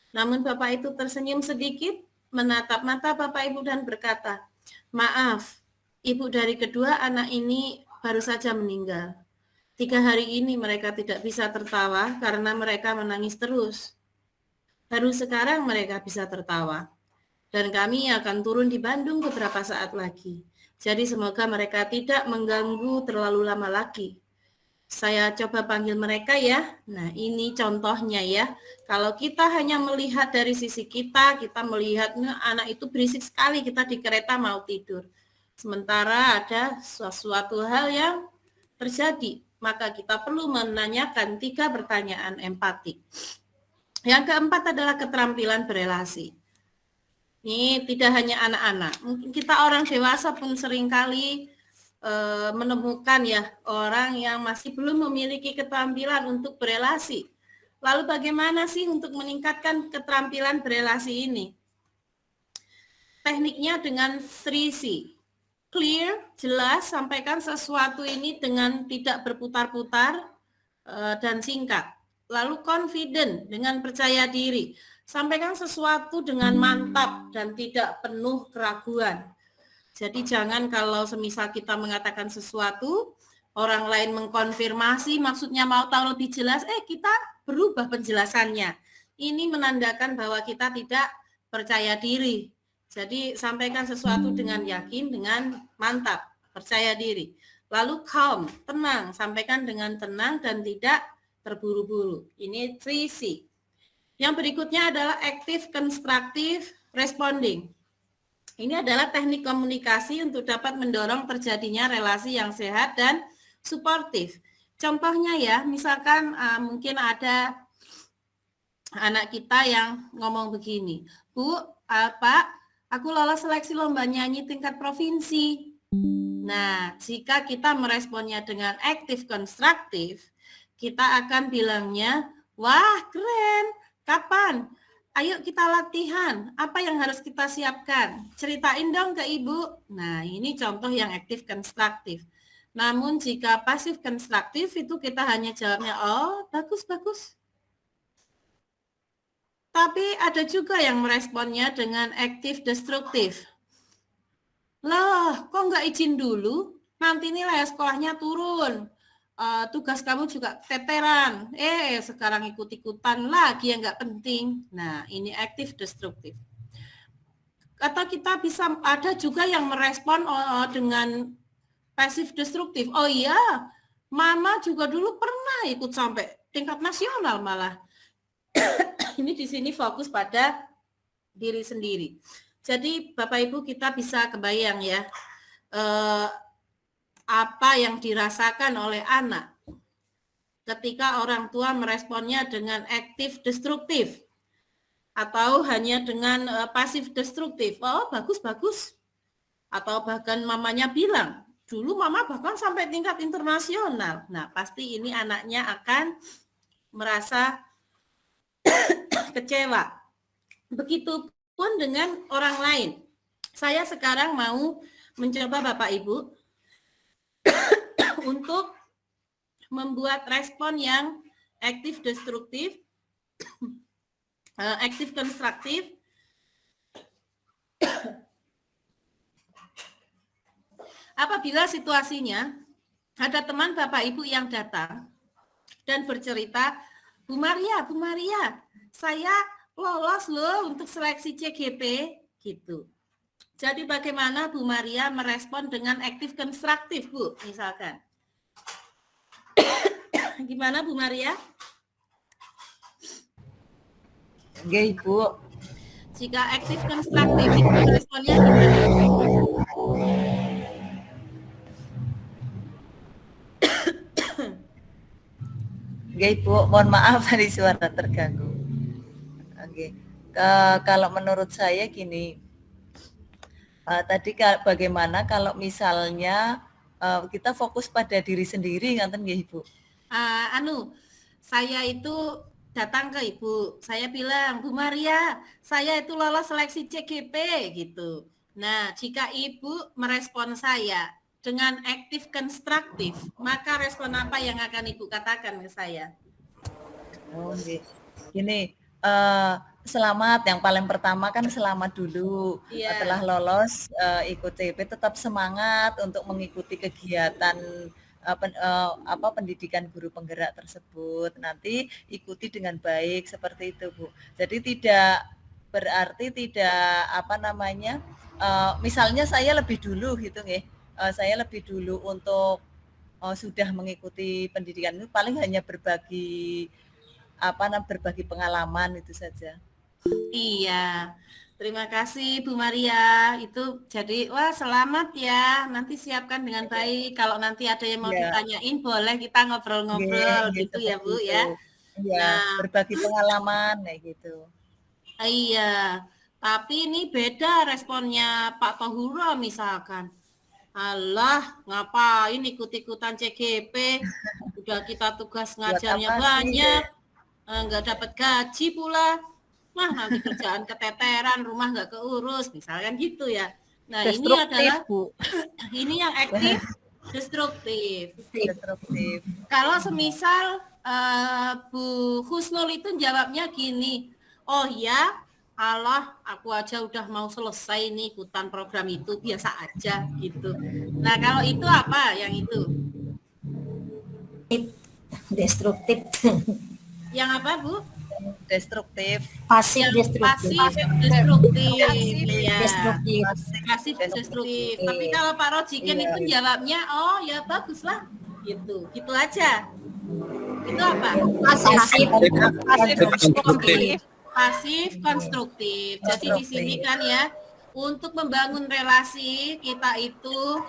Namun bapak itu tersenyum sedikit, menatap mata bapak ibu dan berkata, maaf, ibu dari kedua anak ini baru saja meninggal. 3 hari ini mereka tidak bisa tertawa karena mereka menangis terus. Baru sekarang mereka bisa tertawa. Dan kami akan turun di Bandung beberapa saat lagi. Jadi semoga mereka tidak mengganggu terlalu lama lagi. Saya coba panggil mereka ya. Nah ini contohnya ya. Kalau kita hanya melihat dari sisi kita melihatnya anak itu berisik sekali, kita di kereta mau tidur. Sementara ada sesuatu hal yang terjadi, maka kita perlu menanyakan 3 pertanyaan empatik. Yang keempat adalah keterampilan berelasi. Ini tidak hanya anak-anak, mungkin kita orang dewasa pun seringkali menemukan ya orang yang masih belum memiliki keterampilan untuk berelasi. Lalu bagaimana sih untuk meningkatkan keterampilan berelasi ini? Tekniknya dengan 3C. Clear, jelas, sampaikan sesuatu ini dengan tidak berputar-putar dan singkat. Lalu confident, dengan percaya diri. Sampaikan sesuatu dengan mantap dan tidak penuh keraguan. Jadi jangan kalau semisal kita mengatakan sesuatu, orang lain mengkonfirmasi, maksudnya mau tahu lebih jelas, kita berubah penjelasannya. Ini menandakan bahwa kita tidak percaya diri. Jadi sampaikan sesuatu dengan yakin, dengan mantap, percaya diri. Lalu calm, tenang, sampaikan dengan tenang dan tidak terburu-buru. Ini 3C. Yang berikutnya adalah active constructive responding. Ini adalah teknik komunikasi untuk dapat mendorong terjadinya relasi yang sehat dan suportif. Contohnya ya, misalkan mungkin ada anak kita yang ngomong begini, Bu, Pak, aku lolos seleksi lomba nyanyi tingkat provinsi. Nah, jika kita meresponnya dengan aktif konstruktif, kita akan bilangnya, wah keren, kapan? Ayo kita latihan, apa yang harus kita siapkan? Ceritain dong ke ibu. Nah, ini contoh yang aktif konstruktif. Namun jika pasif konstruktif itu kita hanya jawabnya, oh bagus-bagus. Tapi ada juga yang meresponnya dengan aktif destruktif. Loh, kok nggak izin dulu? Nanti nilai sekolahnya turun. Tugas kamu juga keteteran. Sekarang ikut-ikutan lagi yang nggak penting. Nah, ini aktif destruktif. Atau kita bisa, ada juga yang merespon dengan pasif destruktif. Oh iya, mama juga dulu pernah ikut sampai tingkat nasional malah. Ini di sini fokus pada diri sendiri. Jadi Bapak Ibu kita bisa kebayang ya, apa yang dirasakan oleh anak ketika orang tua meresponnya dengan aktif destruktif atau hanya dengan pasif destruktif. Oh bagus-bagus. Atau bahkan mamanya bilang, dulu mama bahkan sampai tingkat internasional. Nah pasti ini anaknya akan merasa kecewa. Begitupun dengan orang lain. Saya sekarang mau mencoba Bapak Ibu untuk membuat respon yang aktif destruktif, aktif konstruktif, apabila situasinya ada teman Bapak Ibu yang datang dan bercerita, Bu Maria, saya lolos loh untuk seleksi CGP, gitu. Jadi bagaimana Bu Maria merespon dengan aktif konstruktif, Bu, misalkan. Gimana Bu Maria? Oke, Ibu. Jika aktif konstruktif, itu responnya gimana? Oke, Ibu, mohon maaf tadi suara terganggu. Oke. Kalau menurut saya gini, tadi bagaimana kalau misalnya kita fokus pada diri sendiri ngaten nggih Ibu. Saya itu datang ke Ibu, saya bilang, Bu Maria, saya itu lolos seleksi CGP gitu. Nah, jika Ibu merespon saya dengan aktif konstruktif, maka respon apa yang akan Ibu katakan ke saya? Oh, okay. Gini, selamat. Yang paling pertama kan selamat dulu. Setelah lolos ikut CGP, tetap semangat untuk mengikuti kegiatan pendidikan guru penggerak tersebut. Nanti ikuti dengan baik seperti itu, Bu. Jadi tidak berarti misalnya saya lebih dulu gitu nggih. Saya lebih dulu untuk sudah mengikuti pendidikan itu paling hanya berbagi pengalaman itu saja. Iya. Terima kasih Bu Maria. Itu jadi selamat ya. Nanti siapkan dengan baik. Kalau nanti ada yang mau ditanyain boleh kita ngobrol-ngobrol gitu ya Bu ya. Iya, berbagi pengalaman kayak gitu. Iya. Tapi ini beda responnya Pak Tohuro misalkan. Alah, ngapain ikut-ikutan CGP? Udah kita tugas ngajarnya banyak. Nggak dapat gaji pula. Nah, nanti kerjaan keteteran, rumah nggak keurus, misalkan gitu ya. Nah, ini adalah ini yang aktif, destruktif. Kalau semisal Bu Husnul itu jawabnya gini, oh ya, Allah, aku aja udah mau selesai nih ikutan program itu, biasa aja gitu. Nah, kalau itu apa yang itu? Destruktif. Yang apa, Bu? Destruktif. Pasif destruktif. Pasif destruktif. Tapi kalau Pak Rojiken itu jawabnya, oh ya baguslah, gitu aja. Itu apa? Pasif konstruktif. Jadi di sini kan ya, untuk membangun relasi kita itu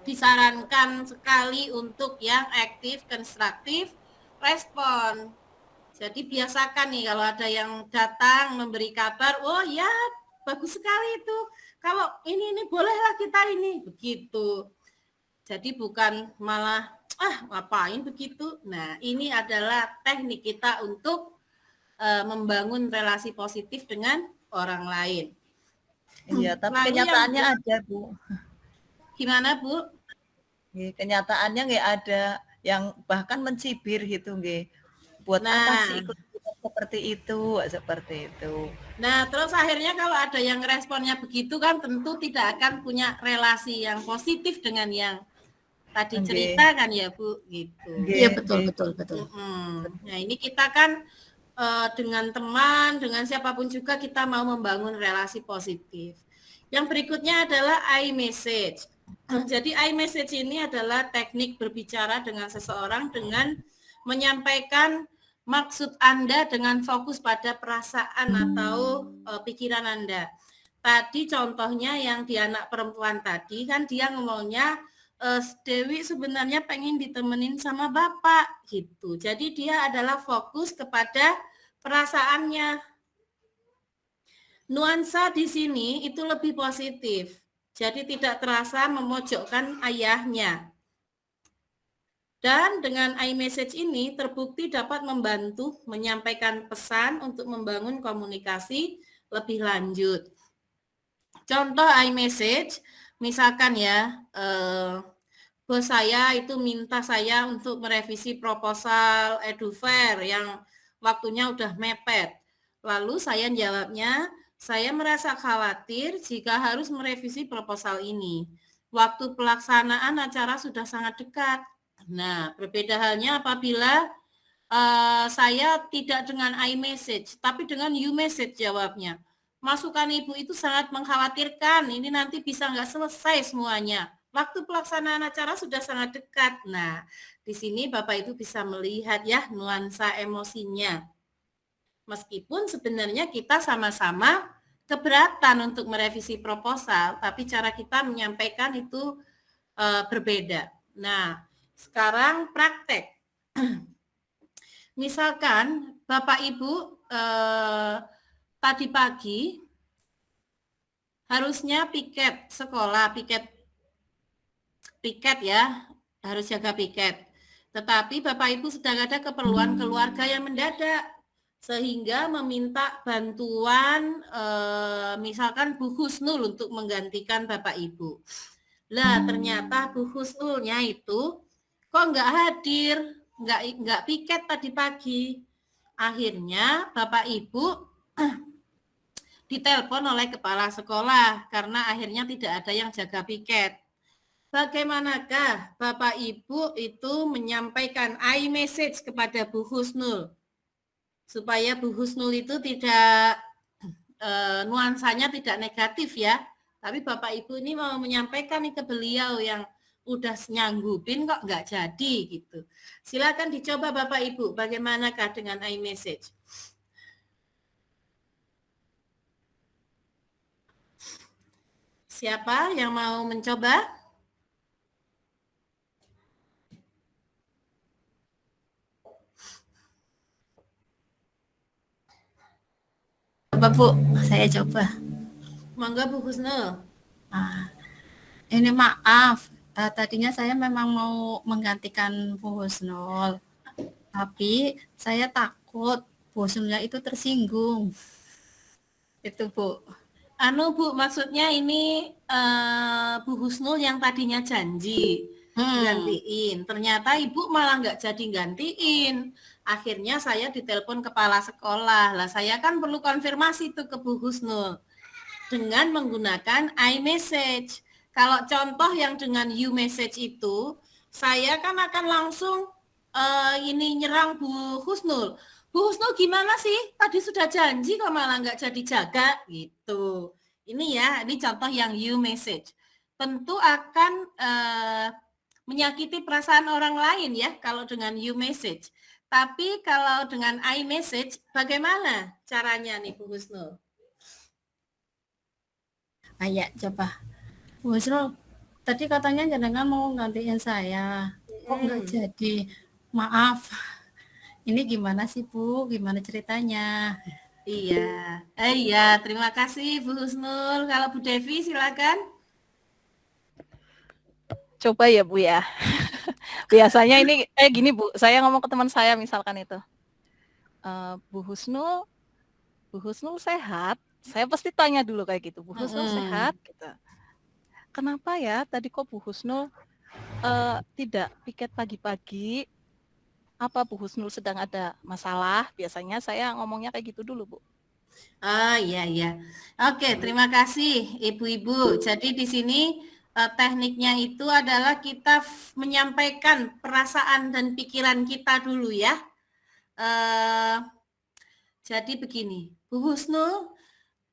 disarankan sekali untuk yang aktif, konstruktif, respon. Jadi biasakan nih kalau ada yang datang memberi kabar, oh ya bagus sekali itu. Kalau ini bolehlah kita ini begitu. Jadi bukan malah ngapain begitu. Nah, ini adalah teknik kita untuk membangun relasi positif dengan orang lain. Iya, tapi kenyataannya ada, Bu. Gimana, Bu? Kenyataannya nggak ada yang bahkan mencibir gitu nggih. Buat apa sih ikut seperti itu. Nah, terus akhirnya kalau ada yang responnya begitu kan tentu tidak akan punya relasi yang positif dengan yang tadi cerita kan ya Bu, gitu. Iya betul. Nah, ini kita kan dengan teman, dengan siapapun juga kita mau membangun relasi positif. Yang berikutnya adalah iMessage. Jadi iMessage ini adalah teknik berbicara dengan seseorang dengan menyampaikan maksud Anda dengan fokus pada perasaan atau pikiran Anda. Tadi contohnya yang di anak perempuan tadi kan dia ngomongnya Dewi sebenarnya pengen ditemenin sama bapak gitu. Jadi dia adalah fokus kepada perasaannya. Nuansa di sini itu lebih positif. Jadi tidak terasa memojokkan ayahnya. Dan dengan iMessage ini terbukti dapat membantu menyampaikan pesan untuk membangun komunikasi lebih lanjut. Contoh iMessage, misalkan ya, bos saya itu minta saya untuk merevisi proposal EduFair yang waktunya udah mepet. Lalu saya jawabnya, saya merasa khawatir jika harus merevisi proposal ini. Waktu pelaksanaan acara sudah sangat dekat. Nah, berbeda halnya apabila saya tidak dengan iMessage, tapi dengan YouMessage jawabnya. Masukan Ibu itu sangat mengkhawatirkan, ini nanti bisa nggak selesai semuanya. Waktu pelaksanaan acara sudah sangat dekat. Nah, di sini Bapak Ibu bisa melihat ya nuansa emosinya. Meskipun sebenarnya kita sama-sama keberatan untuk merevisi proposal, tapi cara kita menyampaikan itu berbeda. Nah, sekarang praktek. Misalkan Bapak Ibu tadi pagi harusnya piket sekolah, piket piket ya, harus jaga piket. Tetapi Bapak Ibu sedang ada keperluan keluarga yang mendadak, sehingga meminta bantuan misalkan Bu Husnul untuk menggantikan Bapak Ibu. Lah ternyata Bu Husnulnya itu kok nggak hadir, nggak piket tadi pagi. Akhirnya Bapak Ibu ditelepon oleh kepala sekolah karena akhirnya tidak ada yang jaga piket. Bagaimanakah Bapak Ibu itu menyampaikan iMessage kepada Bu Husnul supaya Bu Husnul itu tidak nuansanya tidak negatif ya, tapi Bapak Ibu ini mau menyampaikan nih ke beliau yang udah nyanggupin kok nggak jadi gitu. Silakan dicoba Bapak Ibu, bagaimanakah dengan iMessage? Siapa yang mau mencoba? Coba Bu, saya coba. Monggo Bu Husnul. Ini maaf, tadinya saya memang mau menggantikan Bu Husnul, tapi saya takut Bu Husnulnya itu tersinggung. Itu Bu. Bu, maksudnya ini Bu Husnul yang tadinya janji gantiin, ternyata Ibu malah nggak jadi gantiin. Akhirnya saya ditelepon kepala sekolah. Lah saya kan perlu konfirmasi tuh ke Bu Husnul dengan menggunakan iMessage. Kalau contoh yang dengan U-Message itu, saya kan akan langsung ini nyerang Bu Husnul. Bu Husnul gimana sih? Tadi sudah janji kok malah nggak jadi jaga gitu. Ini ya, ini contoh yang U-Message. Tentu akan menyakiti perasaan orang lain ya kalau dengan U-Message. Tapi kalau dengan iMessage, bagaimana caranya nih Bu Husnul? Ayo coba. Bu Husnul, tadi katanya jenengan mau gantiin saya. Kok nggak jadi? Maaf. Ini gimana sih Bu? Gimana ceritanya? Iya, terima kasih Bu Husnul. Kalau Bu Devi silakan. Coba ya Bu ya. Biasanya ini gini Bu, saya ngomong ke teman saya misalkan itu. Bu Husnul sehat? Saya pasti tanya dulu kayak gitu. Bu Husnul sehat? Gitu. Kenapa ya tadi kok Bu Husnul tidak piket pagi-pagi? Apa Bu Husnul sedang ada masalah? Biasanya saya ngomongnya kayak gitu dulu Bu. Iya. Oke, terima kasih Ibu-ibu. Jadi di sini tekniknya itu adalah kita menyampaikan perasaan dan pikiran kita dulu ya. Jadi begini, Bu Husnul,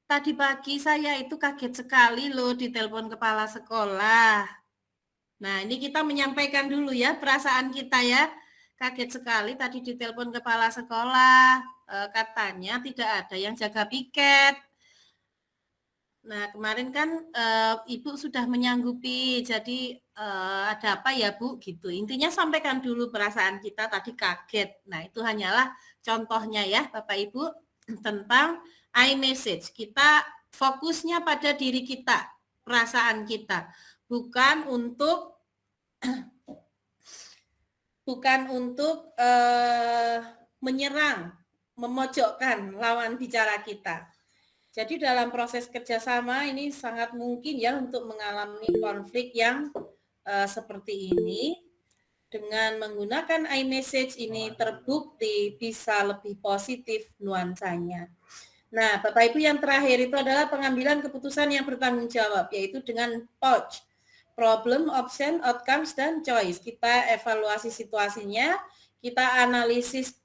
tadi pagi saya itu kaget sekali loh ditelepon kepala sekolah. Nah, ini kita menyampaikan dulu ya perasaan kita ya. Kaget sekali tadi ditelepon kepala sekolah, katanya tidak ada yang jaga piket. Nah, kemarin kan Ibu sudah menyanggupi, jadi ada apa ya Bu gitu. Intinya sampaikan dulu perasaan kita tadi kaget. Nah, itu hanyalah contohnya ya Bapak Ibu tentang iMessage. Kita fokusnya pada diri kita, perasaan kita, bukan untuk menyerang, memojokkan lawan bicara kita. Jadi dalam proses kerjasama ini sangat mungkin ya untuk mengalami konflik yang seperti ini. Dengan menggunakan iMessage ini terbukti bisa lebih positif nuansanya. Nah, Bapak Ibu yang terakhir itu adalah pengambilan keputusan yang bertanggung jawab, yaitu dengan POC. Problem, Option, Outcomes, dan Choice. Kita evaluasi situasinya, kita analisis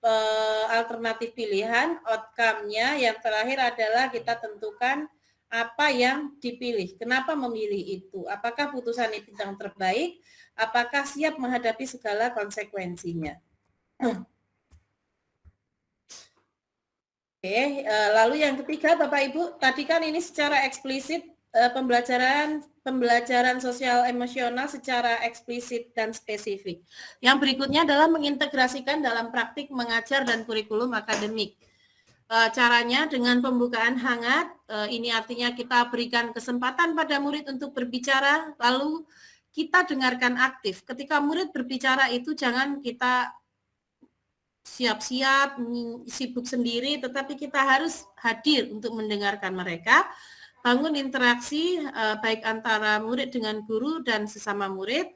alternatif pilihan, outcome-nya, yang terakhir adalah kita tentukan apa yang dipilih, kenapa memilih itu, apakah putusan itu yang terbaik, apakah siap menghadapi segala konsekuensinya. Oke, lalu yang ketiga Bapak Ibu, tadi kan ini secara eksplisit pembelajaran sosial emosional secara eksplisit dan spesifik. Yang berikutnya adalah mengintegrasikan dalam praktik mengajar dan kurikulum akademik. Caranya dengan pembukaan hangat, ini artinya kita berikan kesempatan pada murid untuk berbicara, lalu kita dengarkan aktif. Ketika murid berbicara itu jangan kita siap-siap, sibuk sendiri, tetapi kita harus hadir untuk mendengarkan mereka, bangun interaksi baik antara murid dengan guru dan sesama murid,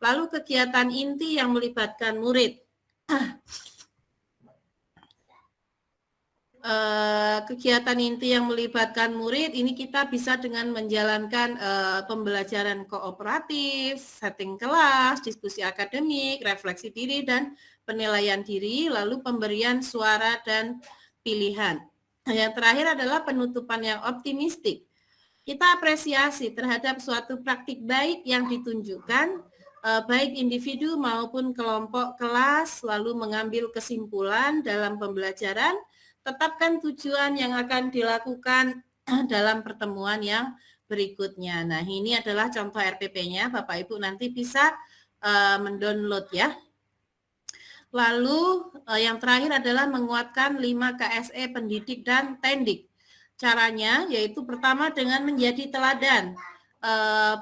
lalu kegiatan inti yang melibatkan murid. Kegiatan inti yang melibatkan murid ini kita bisa dengan menjalankan pembelajaran kooperatif, setting kelas, diskusi akademik, refleksi diri dan penilaian diri, lalu pemberian suara dan pilihan. Yang terakhir adalah penutupan yang optimistik. Kita apresiasi terhadap suatu praktik baik yang ditunjukkan, baik individu maupun kelompok kelas, lalu mengambil kesimpulan dalam pembelajaran. Tetapkan tujuan yang akan dilakukan dalam pertemuan yang berikutnya. Nah, ini adalah contoh RPP-nya. Bapak Ibu nanti bisa mendownload ya. Lalu yang terakhir adalah menguatkan 5 KSE pendidik dan tendik. Caranya yaitu pertama dengan menjadi teladan.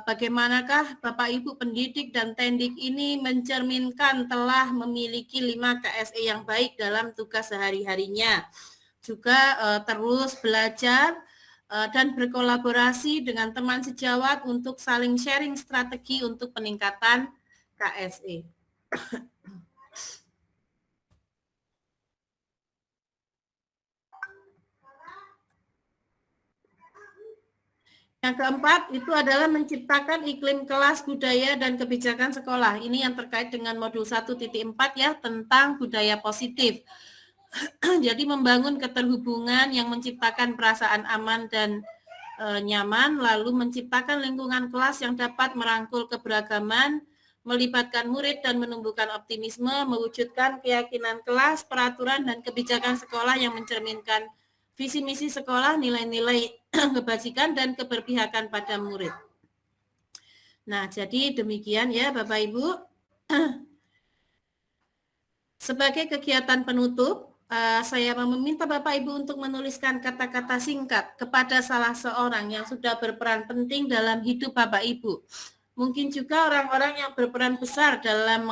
Bagaimanakah Bapak Ibu pendidik dan tendik ini mencerminkan telah memiliki 5 KSE yang baik dalam tugas sehari-harinya. Juga terus belajar dan berkolaborasi dengan teman sejawat untuk saling sharing strategi untuk peningkatan KSE. Yang keempat itu adalah menciptakan iklim kelas, budaya, dan kebijakan sekolah. Ini yang terkait dengan modul 1.4 ya, tentang budaya positif. Jadi membangun keterhubungan yang menciptakan perasaan aman dan nyaman, lalu menciptakan lingkungan kelas yang dapat merangkul keberagaman, melibatkan murid dan menumbuhkan optimisme, mewujudkan keyakinan kelas, peraturan, dan kebijakan sekolah yang mencerminkan visi misi sekolah, nilai-nilai kebajikan, dan keberpihakan pada murid. Nah, jadi demikian ya Bapak Ibu. Sebagai kegiatan penutup, saya meminta Bapak Ibu untuk menuliskan kata-kata singkat kepada salah seorang yang sudah berperan penting dalam hidup Bapak Ibu. Mungkin juga orang-orang yang berperan besar dalam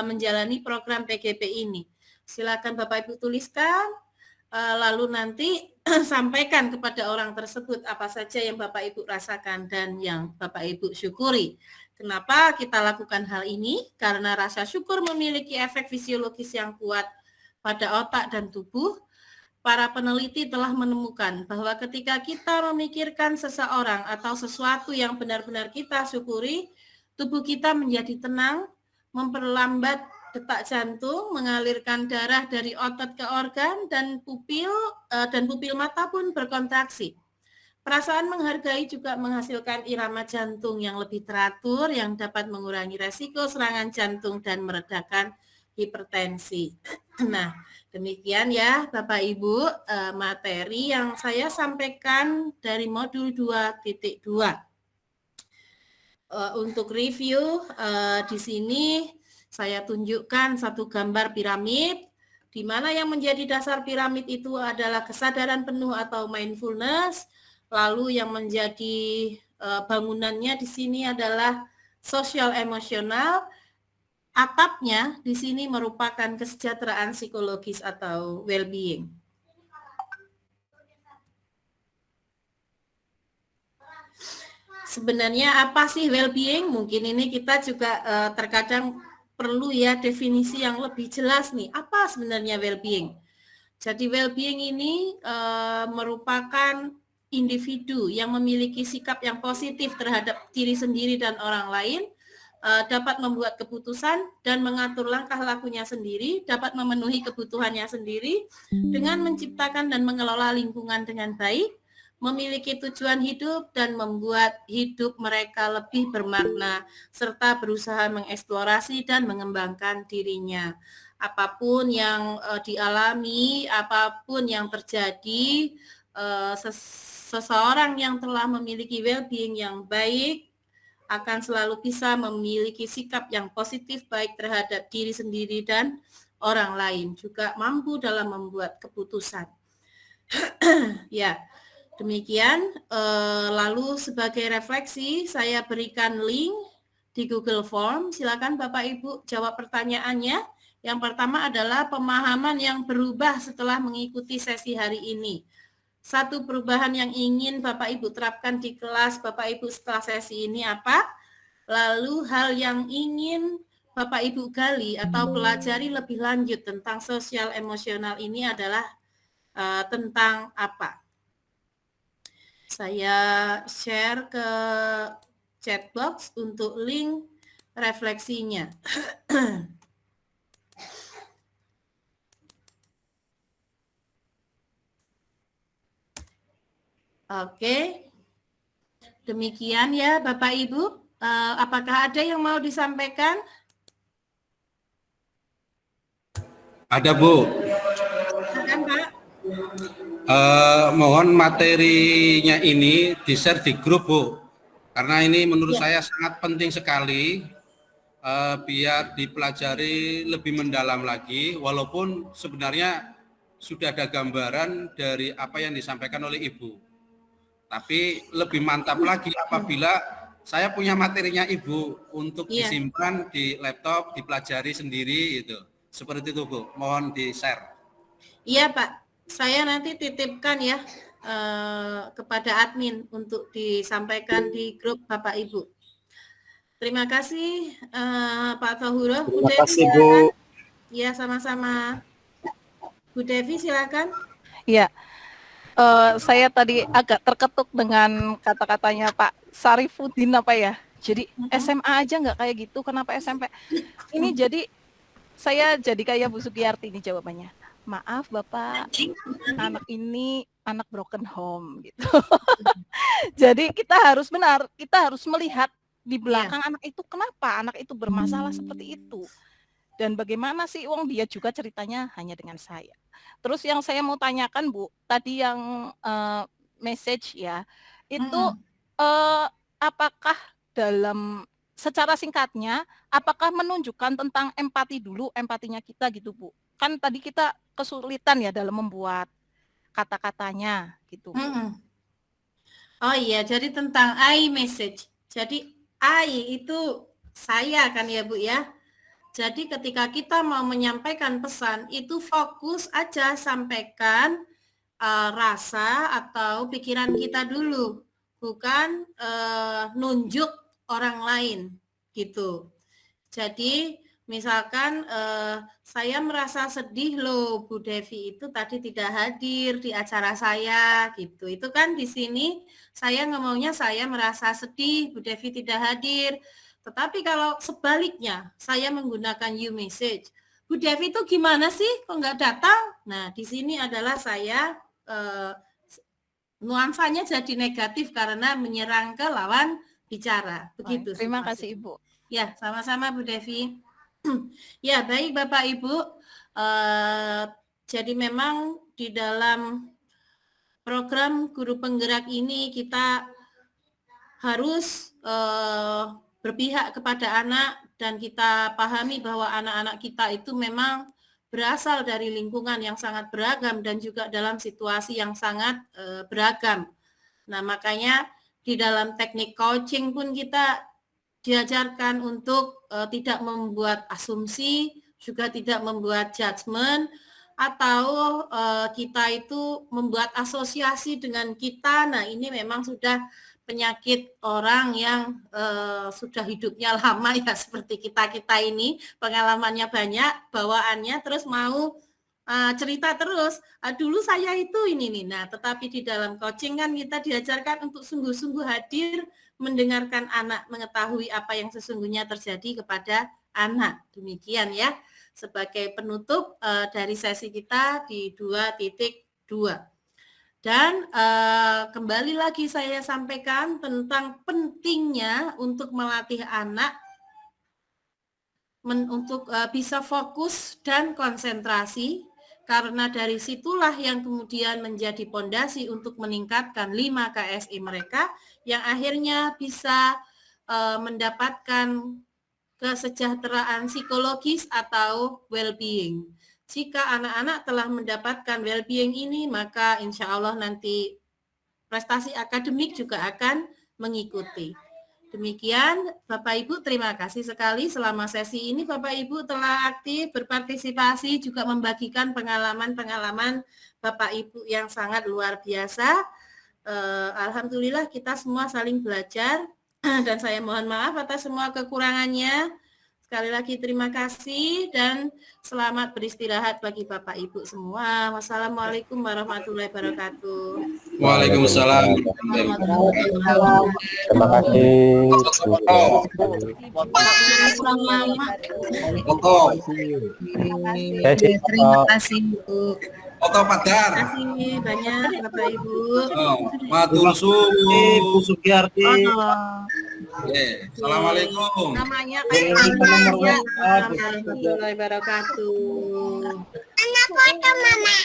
menjalani program PGP ini. Silakan Bapak Ibu tuliskan, lalu nanti sampaikan kepada orang tersebut apa saja yang Bapak Ibu rasakan dan yang Bapak Ibu syukuri. Kenapa kita lakukan hal ini? Karena rasa syukur memiliki efek fisiologis yang kuat pada otak dan tubuh. Para peneliti telah menemukan bahwa ketika kita memikirkan seseorang atau sesuatu yang benar-benar kita syukuri, tubuh kita menjadi tenang, memperlambat detak jantung, mengalirkan darah dari otot ke organ, dan pupil mata pun berkontraksi. Perasaan menghargai juga menghasilkan irama jantung yang lebih teratur yang dapat mengurangi resiko serangan jantung dan meredakan hipertensi. Nah, demikian ya Bapak Ibu materi yang saya sampaikan dari modul 2.2. Untuk review di sini saya tunjukkan satu gambar piramid, di mana yang menjadi dasar piramid itu adalah kesadaran penuh atau mindfulness. Lalu yang menjadi bangunannya di sini adalah sosial emosional. Atapnya di sini merupakan kesejahteraan psikologis atau well-being. Sebenarnya apa sih well-being? Mungkin ini kita juga terkadang perlu ya definisi yang lebih jelas nih. Apa sebenarnya well-being? Jadi well-being ini merupakan individu yang memiliki sikap yang positif terhadap diri sendiri dan orang lain, dapat membuat keputusan dan mengatur langkah lakunya sendiri, dapat memenuhi kebutuhannya sendiri dengan menciptakan dan mengelola lingkungan dengan baik, memiliki tujuan hidup dan membuat hidup mereka lebih bermakna, serta berusaha mengeksplorasi dan mengembangkan dirinya. Apapun yang dialami, apapun yang terjadi, seseorang yang telah memiliki well-being yang baik akan selalu bisa memiliki sikap yang positif baik terhadap diri sendiri dan orang lain, juga mampu dalam membuat keputusan. Ya, demikian. Lalu sebagai refleksi saya berikan link di Google Form. Silakan Bapak Ibu jawab pertanyaannya. Yang pertama adalah pemahaman yang berubah setelah mengikuti sesi hari ini. Satu perubahan yang ingin Bapak Ibu terapkan di kelas Bapak Ibu setelah sesi ini apa? Lalu hal yang ingin Bapak Ibu gali atau pelajari lebih lanjut tentang sosial emosional ini adalah tentang apa? Saya share ke chat box untuk link refleksinya. Oke. Demikian ya Bapak Ibu. Apakah ada yang mau disampaikan? Ada Bu. Silakan Pak. Mohon materinya ini di-share di grup Bu. Karena ini menurut saya sangat penting sekali biar dipelajari lebih mendalam lagi, walaupun sebenarnya sudah ada gambaran dari apa yang disampaikan oleh Ibu. Tapi lebih mantap lagi apabila saya punya materinya Ibu untuk disimpan di laptop, dipelajari sendiri itu. Seperti itu Bu, mohon di-share. Iya Pak, saya nanti titipkan ya kepada admin untuk disampaikan di grup Bapak Ibu. Terima kasih Pak Tauhuro. Terima kasih Bu. Iya sama-sama. Bu Devi silakan. Iya. Saya tadi agak terketuk dengan kata-katanya Pak Sarifudin apa ya. Jadi SMA aja nggak kayak gitu, kenapa SMP? Ini jadi saya jadi kayak Bu Sugiyarti ini jawabannya. Maaf Bapak, anak ini anak broken home gitu. Jadi kita harus benar, kita harus melihat di belakang anak itu kenapa anak itu bermasalah seperti itu. Dan bagaimana sih wong dia juga ceritanya hanya dengan saya. Terus yang saya mau tanyakan Bu, tadi yang message ya, itu apakah dalam secara singkatnya, apakah menunjukkan tentang empati dulu, empatinya kita gitu Bu? Kan tadi kita kesulitan ya dalam membuat kata-katanya gitu. Oh iya, jadi tentang I message. Jadi I itu saya kan ya Bu ya. Jadi ketika kita mau menyampaikan pesan itu fokus aja sampaikan rasa atau pikiran kita dulu, bukan nunjuk orang lain gitu. Jadi misalkan saya merasa sedih loh Bu Devi itu tadi tidak hadir di acara saya gitu. Itu kan di sini saya ngomongnya saya merasa sedih Bu Devi tidak hadir. Tetapi kalau sebaliknya, saya menggunakan you message. Bu Devi itu gimana sih? Kok nggak datang? Nah, di sini adalah saya nuansanya jadi negatif karena menyerang ke lawan bicara. Begitu. Terima kasih Ibu. Ya, sama-sama Bu Devi. Ya, baik Bapak Ibu. Jadi memang di dalam program Guru Penggerak ini kita harus berpihak kepada anak dan kita pahami bahwa anak-anak kita itu memang berasal dari lingkungan yang sangat beragam dan juga dalam situasi yang sangat beragam. Nah, makanya di dalam teknik coaching pun kita diajarkan untuk tidak membuat asumsi, juga tidak membuat judgement, atau kita itu membuat asosiasi dengan kita. Nah, ini memang sudah penyakit orang yang sudah hidupnya lama ya seperti kita ini, pengalamannya banyak, bawaannya terus mau cerita terus, dulu saya itu ini nih. Nah, tetapi di dalam coaching kan kita diajarkan untuk sungguh-sungguh hadir, mendengarkan anak, mengetahui apa yang sesungguhnya terjadi kepada anak. Demikian ya, sebagai penutup dari sesi kita di 2.2. Dan kembali lagi saya sampaikan tentang pentingnya untuk melatih anak untuk bisa fokus dan konsentrasi, karena dari situlah yang kemudian menjadi pondasi untuk meningkatkan 5 KSI mereka yang akhirnya bisa mendapatkan kesejahteraan psikologis atau well-being. Jika anak-anak telah mendapatkan well-being ini, maka insya Allah nanti prestasi akademik juga akan mengikuti. Demikian, Bapak Ibu, terima kasih sekali selama sesi ini Bapak Ibu telah aktif berpartisipasi, juga membagikan pengalaman-pengalaman Bapak Ibu yang sangat luar biasa. Alhamdulillah kita semua saling belajar dan saya mohon maaf atas semua kekurangannya. Sekali lagi terima kasih dan selamat beristirahat bagi Bapak Ibu semua. Wassalamualaikum warahmatullahi wabarakatuh. Waalaikumsalam. Terima kasih. Terima kasih Bu. Oto Padar. Terima kasih banyak Bapak Ibu. Matur suwun. Bu Sugiyarti. Assalamualaikum. Namanya warahmatullahi wabarakatuh. Anak foto Mama.